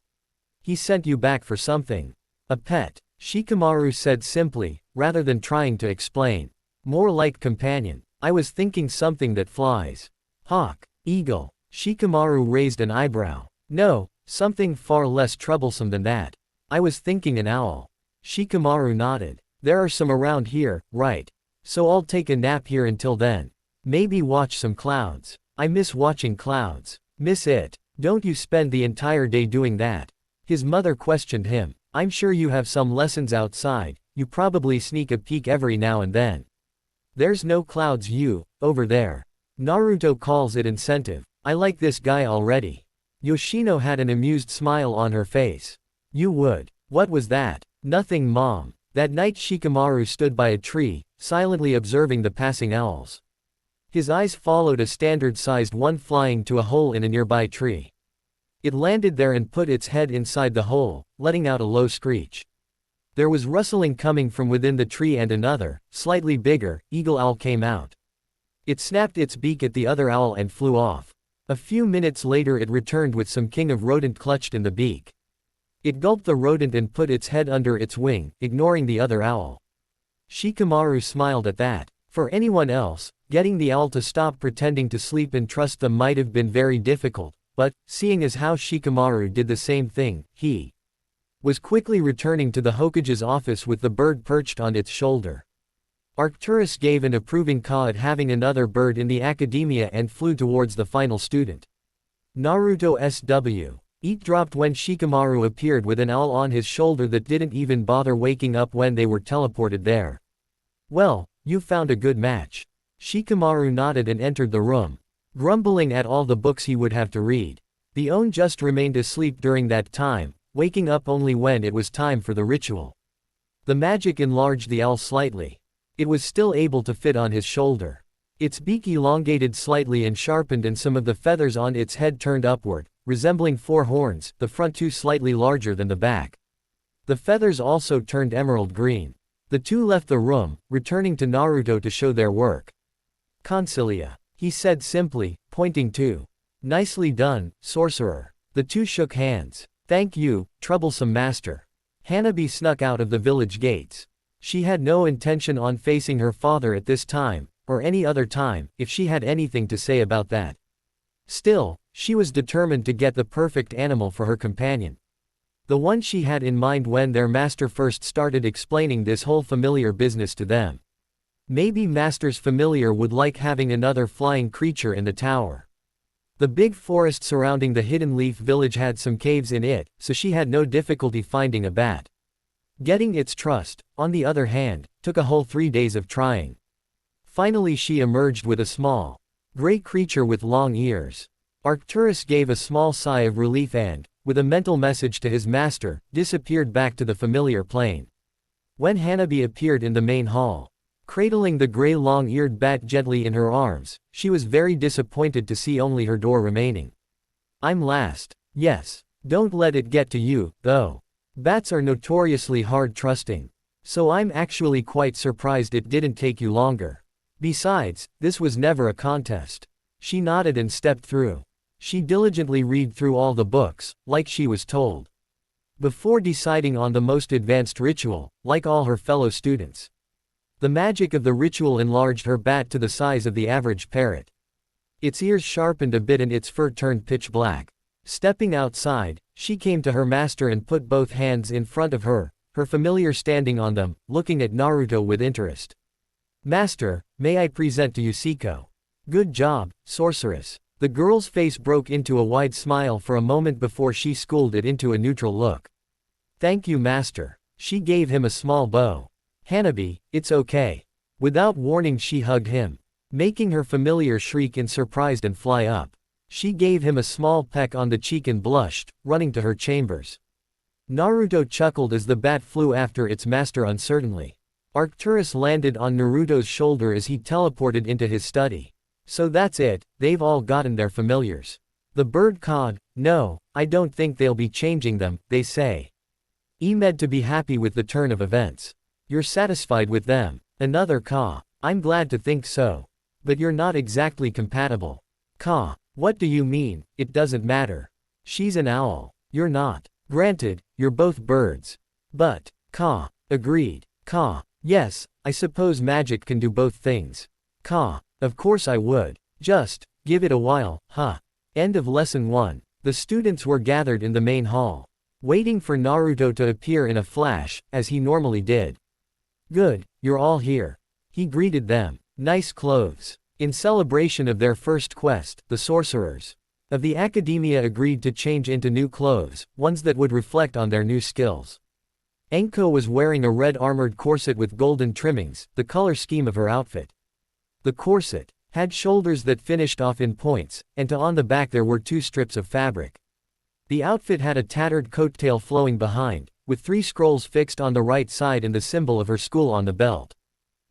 He sent you back for something. A pet, Shikamaru said simply, rather than trying to explain. More like companion. I was thinking something that flies. Hawk, eagle. Shikamaru raised an eyebrow. No, something far less troublesome than that. I was thinking an owl. Shikamaru nodded. There are some around here, right? So I'll take a nap here until then. Maybe watch some clouds. I miss watching clouds. Miss it. Don't you spend the entire day doing that? His mother questioned him. I'm sure you have some lessons outside, you probably sneak a peek every now and then. There's no clouds over there. Naruto calls it incentive. I like this guy already. Yoshino had an amused smile on her face. You would. What was that? Nothing, Mom. That night Shikamaru stood by a tree, silently observing the passing owls. His eyes followed a standard-sized one flying to a hole in a nearby tree. It landed there and put its head inside the hole, letting out a low screech. There was rustling coming from within the tree and another, slightly bigger, eagle owl came out. It snapped its beak at the other owl and flew off. A few minutes later it returned with some king of rodent clutched in the beak. It gulped the rodent and put its head under its wing, ignoring the other owl. Shikamaru smiled at that. For anyone else, getting the owl to stop pretending to sleep and trust them might have been very difficult, but, seeing as how Shikamaru did the same thing, he was quickly returning to the Hokage's office with the bird perched on its shoulder. Arcturus gave an approving caw at having another bird in the academia and flew towards the final student. Naruto SW. Eat dropped when Shikamaru appeared with an owl on his shoulder that didn't even bother waking up when they were teleported there. Well, you found a good match. Shikamaru nodded and entered the room, grumbling at all the books he would have to read. The One just remained asleep during that time, waking up only when it was time for the ritual. The magic enlarged the owl slightly. It was still able to fit on his shoulder. Its beak elongated slightly and sharpened and some of the feathers on its head turned upward, resembling 4 horns, the front 2 slightly larger than the back. The feathers also turned emerald green. The two left the room, returning to Naruto to show their work. Consilia, he said simply, pointing to. Nicely done, sorcerer. The two shook hands. Thank you, troublesome master. Hanabi snuck out of the village gates. She had no intention on facing her father at this time, or any other time, if she had anything to say about that. Still, she was determined to get the perfect animal for her companion. The one she had in mind when their master first started explaining this whole familiar business to them. Maybe master's familiar would like having another flying creature in the tower. The big forest surrounding the Hidden Leaf village had some caves in it, so she had no difficulty finding a bat. Getting its trust, on the other hand, took a whole 3 days of trying. Finally she emerged with a small, gray creature with long ears. Arcturus gave a small sigh of relief and, with a mental message to his master, disappeared back to the familiar plane. When Hanabi appeared in the main hall, cradling the gray long-eared bat gently in her arms, she was very disappointed to see only her door remaining. I'm last. Yes. Don't let it get to you, though. Bats are notoriously hard trusting. So I'm actually quite surprised it didn't take you longer. Besides, this was never a contest. She nodded and stepped through. She diligently read through all the books, like she was told. Before deciding on the most advanced ritual, like all her fellow students. The magic of the ritual enlarged her bat to the size of the average parrot. Its ears sharpened a bit and its fur turned pitch black. Stepping outside, she came to her master and put both hands in front of her, her familiar standing on them, looking at Naruto with interest. Master, may I present to you Siko? Good job, sorceress. The girl's face broke into a wide smile for a moment before she schooled it into a neutral look. Thank you, master. She gave him a small bow. Hanabi, it's okay. Without warning she hugged him, making her familiar shriek in surprise and fly up. She gave him a small peck on the cheek and blushed, running to her chambers. Naruto chuckled as the bat flew after its master uncertainly. Arcturus landed on Naruto's shoulder as he teleported into his study. So that's it, they've all gotten their familiars. The bird cawed, no, I don't think they'll be changing them, they say. Emed to be happy with the turn of events. You're satisfied with them. Another caw. I'm glad to think so. But you're not exactly compatible. Caw. What do you mean? It doesn't matter. She's an owl. You're not. Granted, you're both birds. But, caw. Agreed. Caw. Yes, I suppose magic can do both things. Caw. Of course I would. Just, give it a while, huh? End of lesson 1. The students were gathered in the main hall, waiting for Naruto to appear in a flash, as he normally did. Good, you're all here. He greeted them. Nice clothes. In celebration of their first quest, the sorcerers of the academia agreed to change into new clothes, ones that would reflect on their new skills. Enko was wearing a red armored corset with golden trimmings, the color scheme of her outfit. The corset had shoulders that finished off in points, and on the back there were 2 strips of fabric. The outfit had a tattered coattail flowing behind, with 3 scrolls fixed on the right side and the symbol of her school on the belt.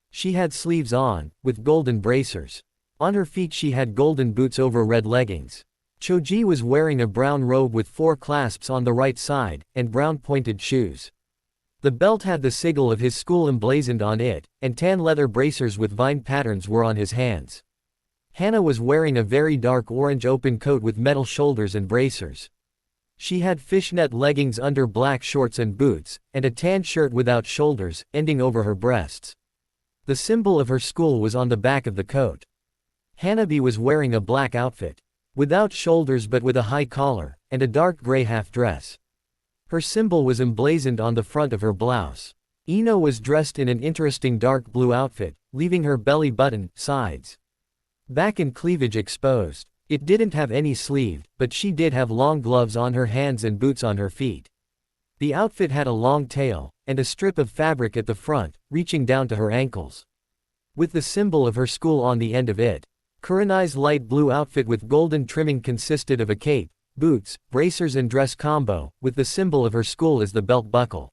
She had sleeves on, with golden bracers. On her feet she had golden boots over red leggings. Choji was wearing a brown robe with 4 clasps on the right side, and brown pointed shoes. The belt had the sigil of his school emblazoned on it, and tan leather bracers with vine patterns were on his hands. Hana was wearing a very dark orange open coat with metal shoulders and bracers. She had fishnet leggings under black shorts and boots, and a tan shirt without shoulders, ending over her breasts. The symbol of her school was on the back of the coat. Hanabi was wearing a black outfit, without shoulders but with a high collar, and a dark gray half-dress. Her symbol was emblazoned on the front of her blouse. Ino was dressed in an interesting dark blue outfit, leaving her belly button, sides, back and cleavage exposed. It didn't have any sleeve, but she did have long gloves on her hands and boots on her feet. The outfit had a long tail, and a strip of fabric at the front, reaching down to her ankles, with the symbol of her school on the end of it. Kurenai's light blue outfit with golden trimming consisted of a cape, boots, bracers and dress combo, with the symbol of her school as the belt buckle.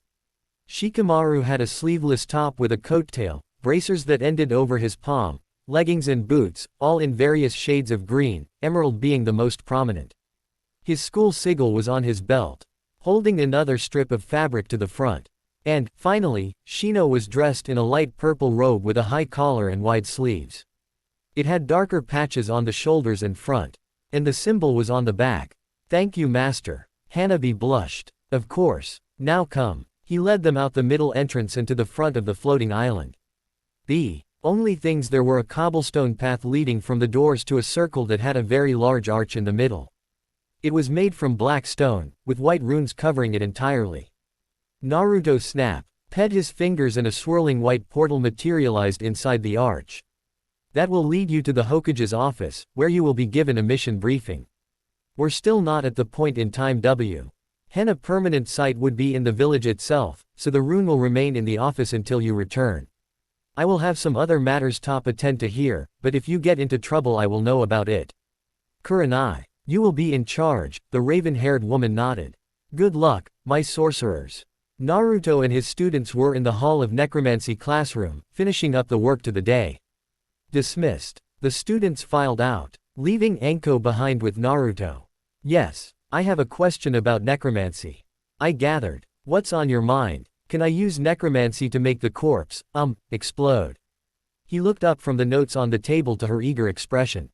Shikamaru had a sleeveless top with a coattail, bracers that ended over his palm, leggings and boots, all in various shades of green, emerald being the most prominent. His school sigil was on his belt, holding another strip of fabric to the front. And, finally, Shino was dressed in a light purple robe with a high collar and wide sleeves. It had darker patches on the shoulders and front, and the symbol was on the back. Thank you, master. Hanabi blushed. Of course. Now come. He led them out the middle entrance and to the front of the floating island. The only things there were a cobblestone path leading from the doors to a circle that had a very large arch in the middle. It was made from black stone, with white runes covering it entirely. Naruto snapped, pet his fingers and a swirling white portal materialized inside the arch. That will lead you to the Hokage's office, where you will be given a mission briefing. We're still not at the point in time W. Henna permanent site would be in the village itself, so the rune will remain in the office until you return. I will have some other matters top attend to here, but if you get into trouble I will know about it. Kurenai, you will be in charge, the raven-haired woman nodded. Good luck, my sorcerers. Naruto and his students were in the Hall of Necromancy classroom, finishing up the work to the day. Dismissed. The students filed out, leaving Enko behind with Naruto. Yes, I have a question about necromancy. I gathered. What's on your mind? Can I use necromancy to make the corpse, explode? He looked up from the notes on the table to her eager expression.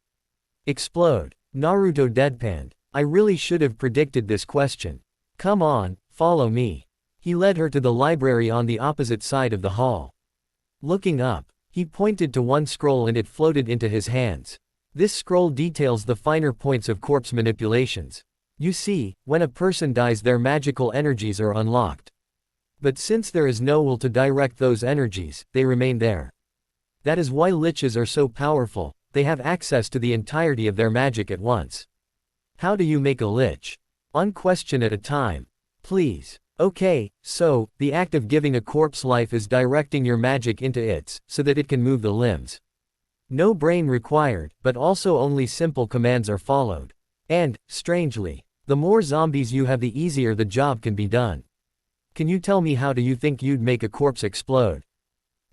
Explode. Naruto deadpanned. I really should have predicted this question. Come on, follow me. He led her to the library on the opposite side of the hall. Looking up, he pointed to one scroll and it floated into his hands. This scroll details the finer points of corpse manipulations. You see, when a person dies their magical energies are unlocked. But since there is no will to direct those energies, they remain there. That is why liches are so powerful. they have access to the entirety of their magic at once. How do you make a lich? One question at a time. Please. Okay, so, the act of giving a corpse life is directing your magic into its, so that it can move the limbs. No brain required, but also only simple commands are followed. And, strangely, the more zombies you have the easier the job can be done. Can you tell me how do you think you'd make a corpse explode?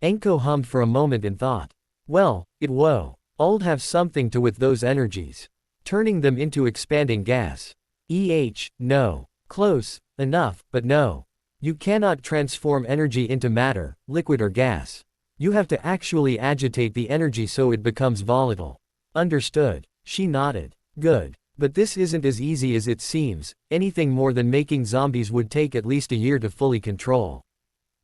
Enko hummed for a moment and thought. Well, I'd have something to with those energies. Turning them into expanding gas. No. Close enough, but no. You cannot transform energy into matter, liquid or gas. You have to actually agitate the energy so it becomes volatile. Understood. She nodded. Good. But this isn't as easy as it seems. Anything more than making zombies would take at least a year to fully control.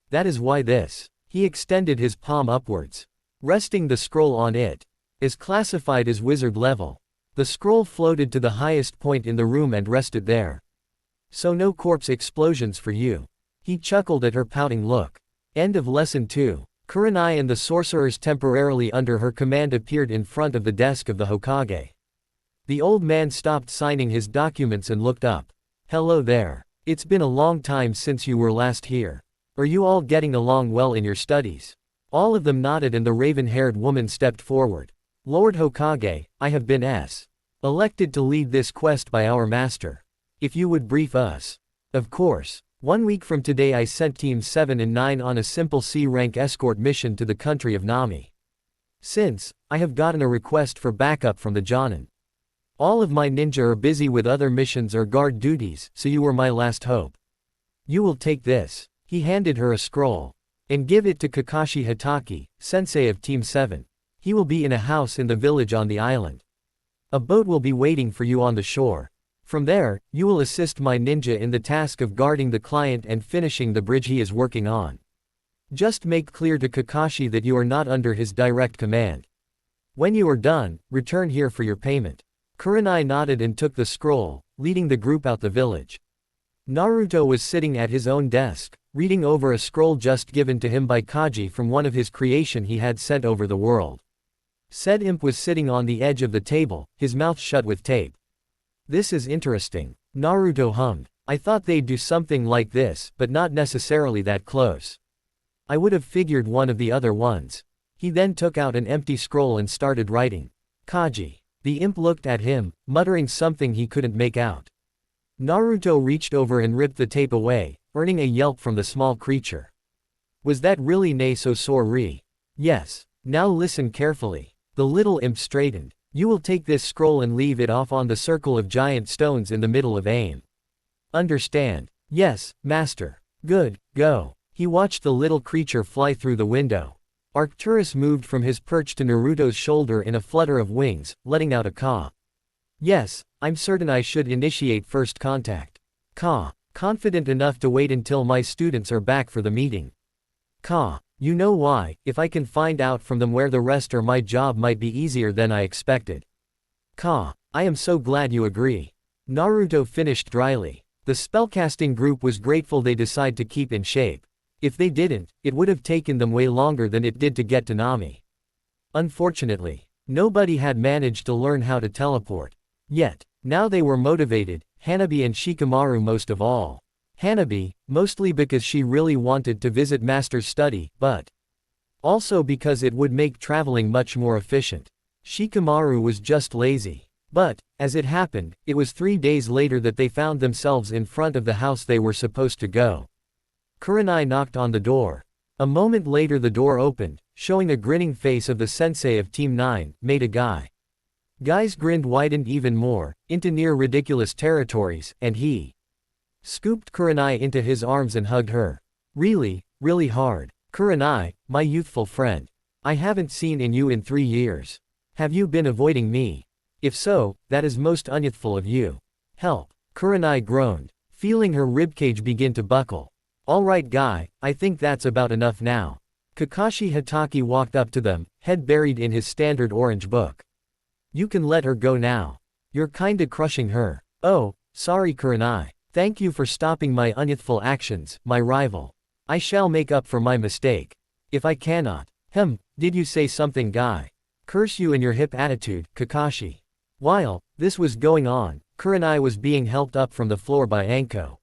That is why this. He extended his palm upwards. Resting the scroll on it. Is classified as wizard level. The scroll floated to the highest point in the room and rested there. So no corpse explosions for you. He chuckled at her pouting look. End of lesson 2. Kurenai and the sorcerers temporarily under her command appeared in front of the desk of the Hokage. The old man stopped signing his documents and looked up. Hello there. It's been a long time since you were last here. Are you all getting along well in your studies? All of them nodded and the raven-haired woman stepped forward. Lord Hokage, I have been elected to lead this quest by our master. If you would brief us. Of course. 1 week from today I sent Teams 7 and 9 on a simple C-rank escort mission to the country of Nami. Since, I have gotten a request for backup from the Jonin. All of my ninja are busy with other missions or guard duties, so you were my last hope. You will take this. He handed her a scroll. And give it to Kakashi Hatake, sensei of Team 7. He will be in a house in the village on the island. A boat will be waiting for you on the shore. From there, you will assist my ninja in the task of guarding the client and finishing the bridge he is working on. Just make clear to Kakashi that you are not under his direct command. When you are done, return here for your payment. Kurenai nodded and took the scroll, leading the group out the village. Naruto was sitting at his own desk, reading over a scroll just given to him by Kaji from one of his creation he had sent over the world. Said imp was sitting on the edge of the table, his mouth shut with tape. This is interesting. Naruto hummed. I thought they'd do something like this, but not necessarily that close. I would have figured one of the other ones. He then took out an empty scroll and started writing. Kaji. The imp looked at him, muttering something he couldn't make out. Naruto reached over and ripped the tape away, earning a yelp from the small creature. Was that really ne so sorry? Yes. Now listen carefully. The little imp straightened. You will take this scroll and leave it off on the circle of giant stones in the middle of aim. Understand? Yes, master. Good, go. He watched the little creature fly through the window. Arcturus moved from his perch to Naruto's shoulder in a flutter of wings, letting out a caw. Yes, I'm certain I should initiate first contact. Caw. Confident enough to wait until my students are back for the meeting. Caw. You know why, if I can find out from them where the rest are my job might be easier than I expected. Caw. I am so glad you agree. Naruto finished dryly. The spellcasting group was grateful they decided to keep in shape. If they didn't, it would have taken them way longer than it did to get to Nami. Unfortunately, nobody had managed to learn how to teleport. Yet, now they were motivated, Hanabi and Shikamaru most of all. Hanabi, mostly because she really wanted to visit Master's study, but also because it would make traveling much more efficient. Shikamaru was just lazy. But, as it happened, it was 3 days later that they found themselves in front of the house they were supposed to go. Kurenai knocked on the door. A moment later the door opened, showing a grinning face of the sensei of Team 9, Maida Guy. Guy's grin widened even more, into near ridiculous territories, and he scooped Kurenai into his arms and hugged her. Really, really hard. Kurenai, my youthful friend. I haven't seen you in 3 years. Have you been avoiding me? If so, that is most unyouthful of you. Help. Kurenai groaned, feeling her ribcage begin to buckle. Alright Guy, I think that's about enough now. Kakashi Hatake walked up to them, head buried in his standard orange book. You can let her go now. You're kinda crushing her. Oh, sorry Kurenai. Thank you for stopping my unyouthful actions, my rival. I shall make up for my mistake. If I cannot. Did you say something Guy? Curse you and your hip attitude, Kakashi. While this was going on, Kurenai was being helped up from the floor by Anko.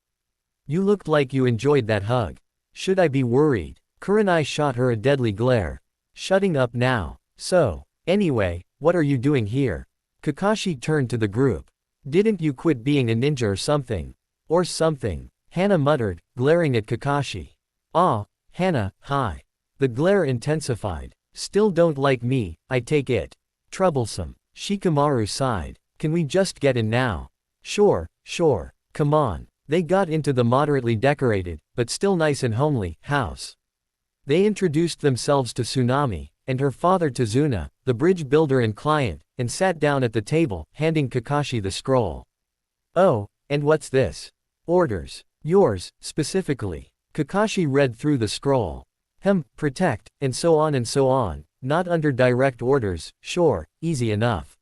You looked like you enjoyed that hug. Should I be worried? Kurenai shot her a deadly glare. Shutting up now. So, anyway, what are you doing here? Kakashi turned to the group. Didn't you quit being a ninja or something? Or something? Hana muttered, glaring at Kakashi. Ah, Hana, hi. The glare intensified. Still don't like me, I take it. Troublesome. Shikamaru sighed. Can we just get in now? Sure, sure. Come on. They got into the moderately decorated, but still nice and homely, house. They introduced themselves to Tsunami, and her father Tazuna, the bridge builder and client, and sat down at the table, handing Kakashi the scroll. Oh, and what's this? Orders. Yours, specifically. Kakashi read through the scroll. Protect, and so on, not under direct orders, sure, easy enough.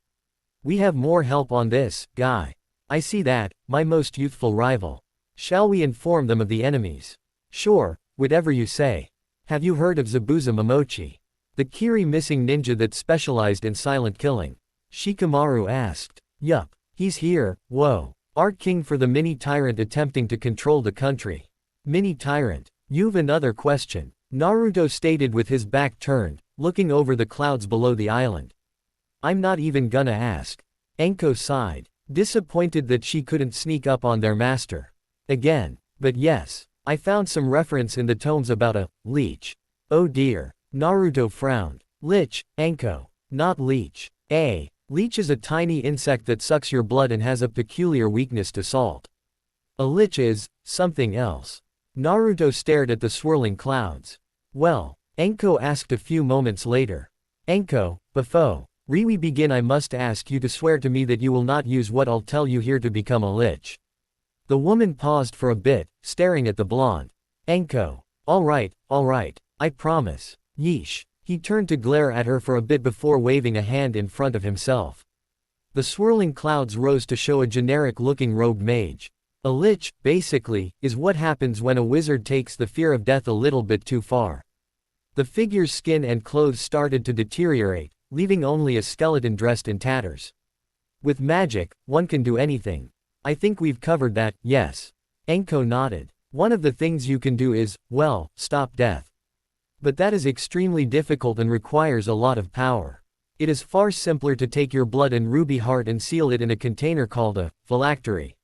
We have more help on this, guy. I see that, my most youthful rival. Shall we inform them of the enemies? Sure, whatever you say. Have you heard of Zabuza Momochi? The Kiri missing ninja that specialized in silent killing? Shikamaru asked. Yup, he's here, whoa. Art king for the mini-tyrant attempting to control the country. Mini-tyrant, you've another question. Naruto stated with his back turned, looking over the clouds below the island. I'm not even gonna ask. Anko sighed, disappointed that she couldn't sneak up on their master. Again, but yes, I found some reference in the tomes about a leech. Oh dear. Naruto frowned. Lich, Anko. Not leech. Leech is a tiny insect that sucks your blood and has a peculiar weakness to salt. A lich is something else. Naruto stared at the swirling clouds. Well, Anko asked a few moments later. Anko, before we begin, I must ask you to swear to me that you will not use what I'll tell you here to become a lich. The woman paused for a bit, staring at the blonde. Anko. Alright, I promise. Yeesh. He turned to glare at her for a bit before waving a hand in front of himself. The swirling clouds rose to show a generic-looking robed mage. A lich, basically, is what happens when a wizard takes the fear of death a little bit too far. The figure's skin and clothes started to deteriorate, leaving only a skeleton dressed in tatters. With magic, one can do anything. I think we've covered that, yes. Anko nodded. One of the things you can do is, well, stop death. But that is extremely difficult and requires a lot of power. It is far simpler to take your blood and ruby heart and seal it in a container called a phylactery.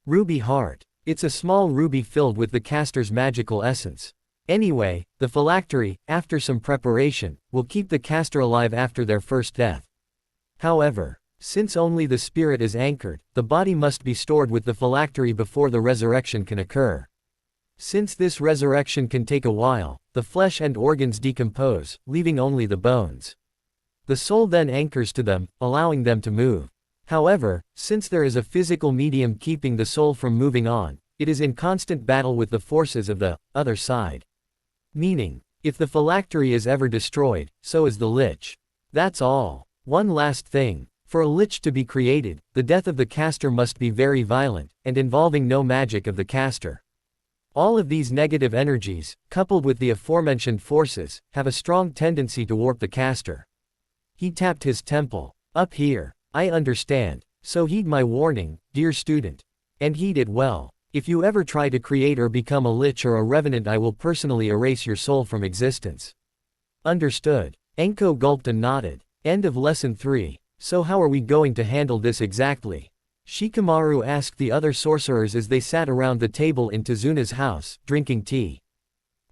Ruby heart. It's a small ruby filled with the caster's magical essence. Anyway, the phylactery, after some preparation, will keep the caster alive after their first death. However, since only the spirit is anchored, the body must be stored with the phylactery before the resurrection can occur. Since this resurrection can take a while, the flesh and organs decompose, leaving only the bones. The soul then anchors to them, allowing them to move. However, since there is a physical medium keeping the soul from moving on, it is in constant battle with the forces of the other side. Meaning, if the phylactery is ever destroyed, so is the lich. That's all. One last thing. For a lich to be created, the death of the caster must be very violent, and involving no magic of the caster. All of these negative energies, coupled with the aforementioned forces, have a strong tendency to warp the caster. He tapped his temple. Up here. I understand. So heed my warning, dear student. And heed it well. If you ever try to create or become a lich or a revenant, I will personally erase your soul from existence. Understood. Anko gulped and nodded. End of lesson 3. So how are we going to handle this exactly? Shikamaru asked the other sorcerers as they sat around the table in Tazuna's house, drinking tea.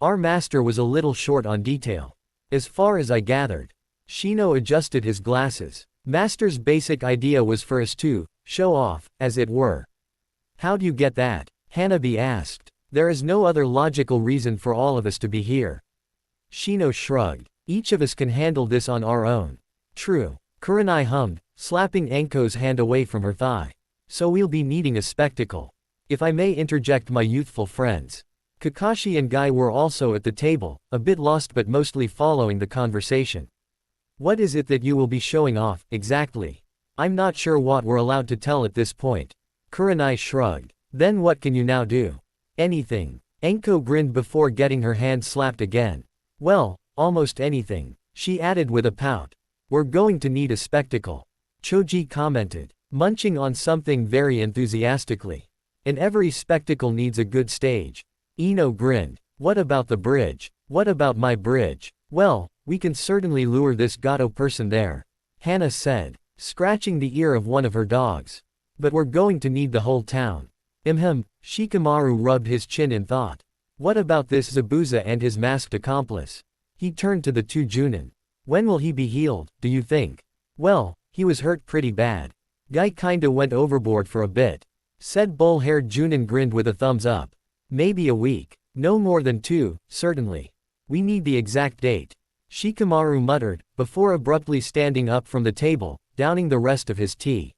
Our master was a little short on detail. As far as I gathered. Shino adjusted his glasses. Master's basic idea was for us to show off, as it were. How'd you get that? Hanabi asked. There is no other logical reason for all of us to be here. Shino shrugged. Each of us can handle this on our own. True. Kurenai hummed, slapping Anko's hand away from her thigh. So we'll be needing a spectacle. If I may interject, my youthful friends. Kakashi and Guy were also at the table, a bit lost but mostly following the conversation. What is it that you will be showing off, exactly? I'm not sure what we're allowed to tell at this point. Kurenai shrugged. Then what can you now do? Anything. Anko grinned before getting her hand slapped again. Well, almost anything, she added with a pout. We're going to need a spectacle. Choji commented, munching on something very enthusiastically. And every spectacle needs a good stage. Ino grinned. What about the bridge? What about my bridge? Well, we can certainly lure this Gato person there. Hana said, scratching the ear of one of her dogs. But we're going to need the whole town. Shikamaru rubbed his chin in thought. What about this Zabuza and his masked accomplice? He turned to the two Junin. When will he be healed, do you think? Well, he was hurt pretty bad. Guy kinda went overboard for a bit. Said bull-haired Junin grinned with a thumbs up. Maybe a week. No more than 2, certainly. We need the exact date. Shikamaru muttered, before abruptly standing up from the table, downing the rest of his tea.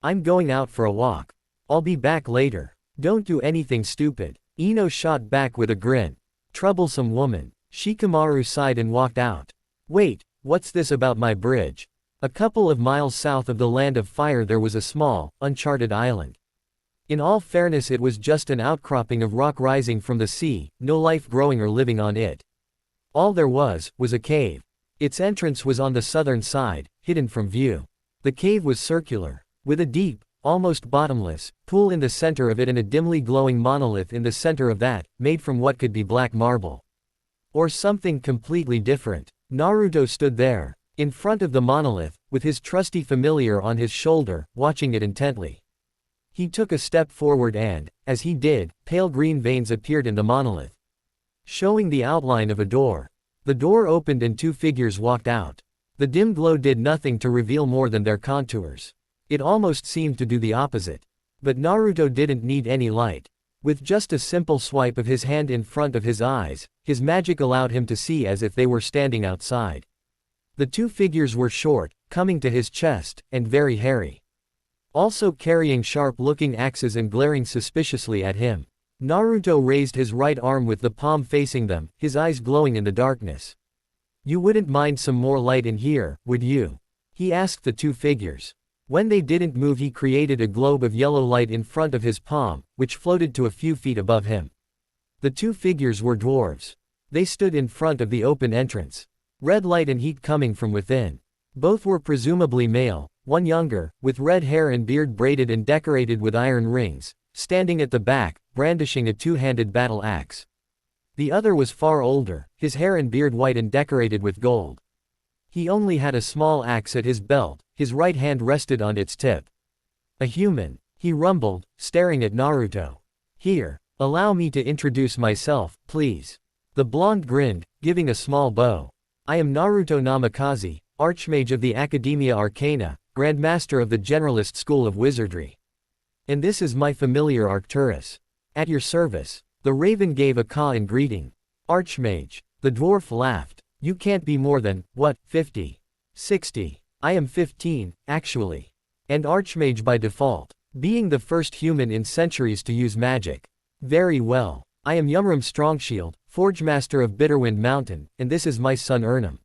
I'm going out for a walk. I'll be back later. Don't do anything stupid. Ino shot back with a grin. Troublesome woman. Shikamaru sighed and walked out. Wait, what's this about my bridge? A couple of miles south of the Land of Fire there was a small, uncharted island. In all fairness, it was just an outcropping of rock rising from the sea, no life growing or living on it. All there was a cave. Its entrance was on the southern side, hidden from view. The cave was circular, with a deep, almost bottomless, pool in the center of it and a dimly glowing monolith in the center of that, made from what could be black marble. Or something completely different. Naruto stood there, in front of the monolith, with his trusty familiar on his shoulder, watching it intently. He took a step forward and, as he did, pale green veins appeared in the monolith, showing the outline of a door. The door opened and 2 figures walked out. The dim glow did nothing to reveal more than their contours. It almost seemed to do the opposite. But Naruto didn't need any light. With just a simple swipe of his hand in front of his eyes, his magic allowed him to see as if they were standing outside. The 2 figures were short, coming to his chest, and very hairy. Also carrying sharp-looking axes and glaring suspiciously at him. Naruto raised his right arm with the palm facing them, his eyes glowing in the darkness. You wouldn't mind some more light in here, would you? He asked the 2 figures. When they didn't move, he created a globe of yellow light in front of his palm, which floated to a few feet above him. The 2 figures were dwarves. They stood in front of the open entrance. Red light and heat coming from within. Both were presumably male, one younger, with red hair and beard braided and decorated with iron rings, standing at the back, brandishing a 2-handed battle axe. The other was far older, his hair and beard white and decorated with gold. He only had a small axe at his belt, his right hand rested on its tip. A human, he rumbled, staring at Naruto. Here, allow me to introduce myself, please. The blonde grinned, giving a small bow. I am Naruto Namikaze, Archmage of the Academia Arcana, Grandmaster of the Generalist School of Wizardry. And this is my familiar Arcturus. At your service. The raven gave a caw in greeting. Archmage. The dwarf laughed. You can't be more than, what, 50? 60. I am 15, actually. And Archmage by default. Being the first human in centuries to use magic. Very well. I am Yumram Strongshield, Forgemaster of Bitterwind Mountain, and this is my son Ernum.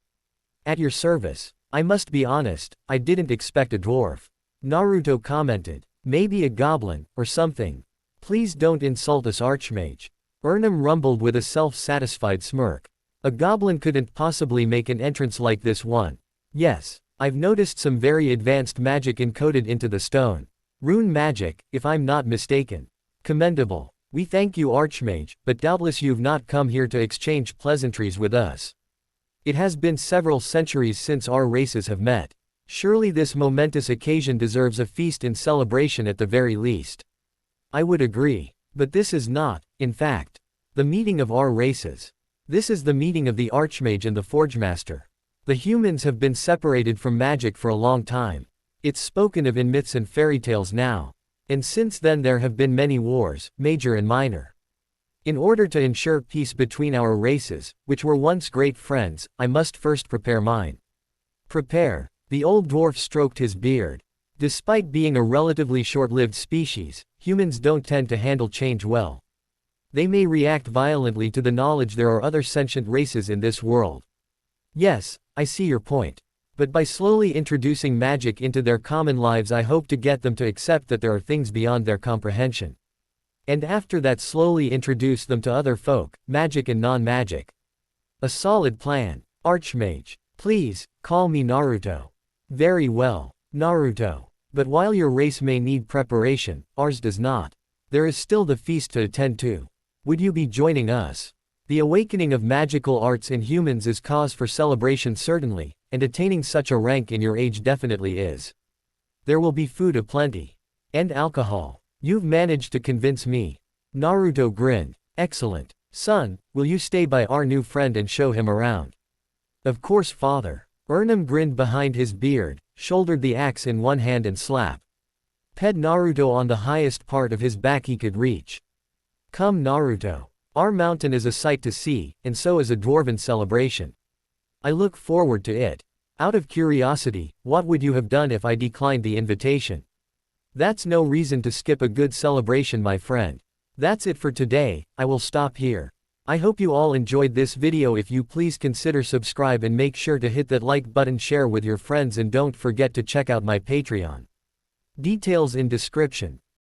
At your service. I must be honest, I didn't expect a dwarf. Naruto commented. Maybe a goblin, or something. Please don't insult us, Archmage. Ernum rumbled with a self-satisfied smirk. A goblin couldn't possibly make an entrance like this one. Yes, I've noticed some very advanced magic encoded into the stone. Rune magic, if I'm not mistaken. Commendable. We thank you, Archmage, but doubtless you've not come here to exchange pleasantries with us. It has been several centuries since our races have met. Surely this momentous occasion deserves a feast and celebration at the very least. I would agree. But this is not, in fact, the meeting of our races. This is the meeting of the Archmage and the Forgemaster. The humans have been separated from magic for a long time. It's spoken of in myths and fairy tales now. And since then there have been many wars, major and minor. In order to ensure peace between our races, which were once great friends, I must first prepare mine. Prepare. The old dwarf stroked his beard. Despite being a relatively short-lived species, humans don't tend to handle change well. They may react violently to the knowledge there are other sentient races in this world. Yes, I see your point. But by slowly introducing magic into their common lives, I hope to get them to accept that there are things beyond their comprehension. And after that, slowly introduce them to other folk, magic and non-magic. A solid plan. Archmage. Please, call me Naruto. Very well, Naruto. But while your race may need preparation, ours does not. There is still the feast to attend to. Would you be joining us? The awakening of magical arts in humans is cause for celebration certainly, and attaining such a rank in your age definitely is. There will be food aplenty. And alcohol. You've managed to convince me. Naruto grinned. Excellent. Son, will you stay by our new friend and show him around? Of course, father. Harem grinned behind his beard, shouldered the axe in one hand and slapped Naruto on the highest part of his back he could reach. Come Naruto. Our mountain is a sight to see, and so is a dwarven celebration. I look forward to it. Out of curiosity, what would you have done if I declined the invitation? That's no reason to skip a good celebration, my friend. That's it for today, I will stop here. I hope you all enjoyed this video. If you please consider subscribe and make sure to hit that like button, share with your friends, and don't forget to check out my Patreon. Details in description.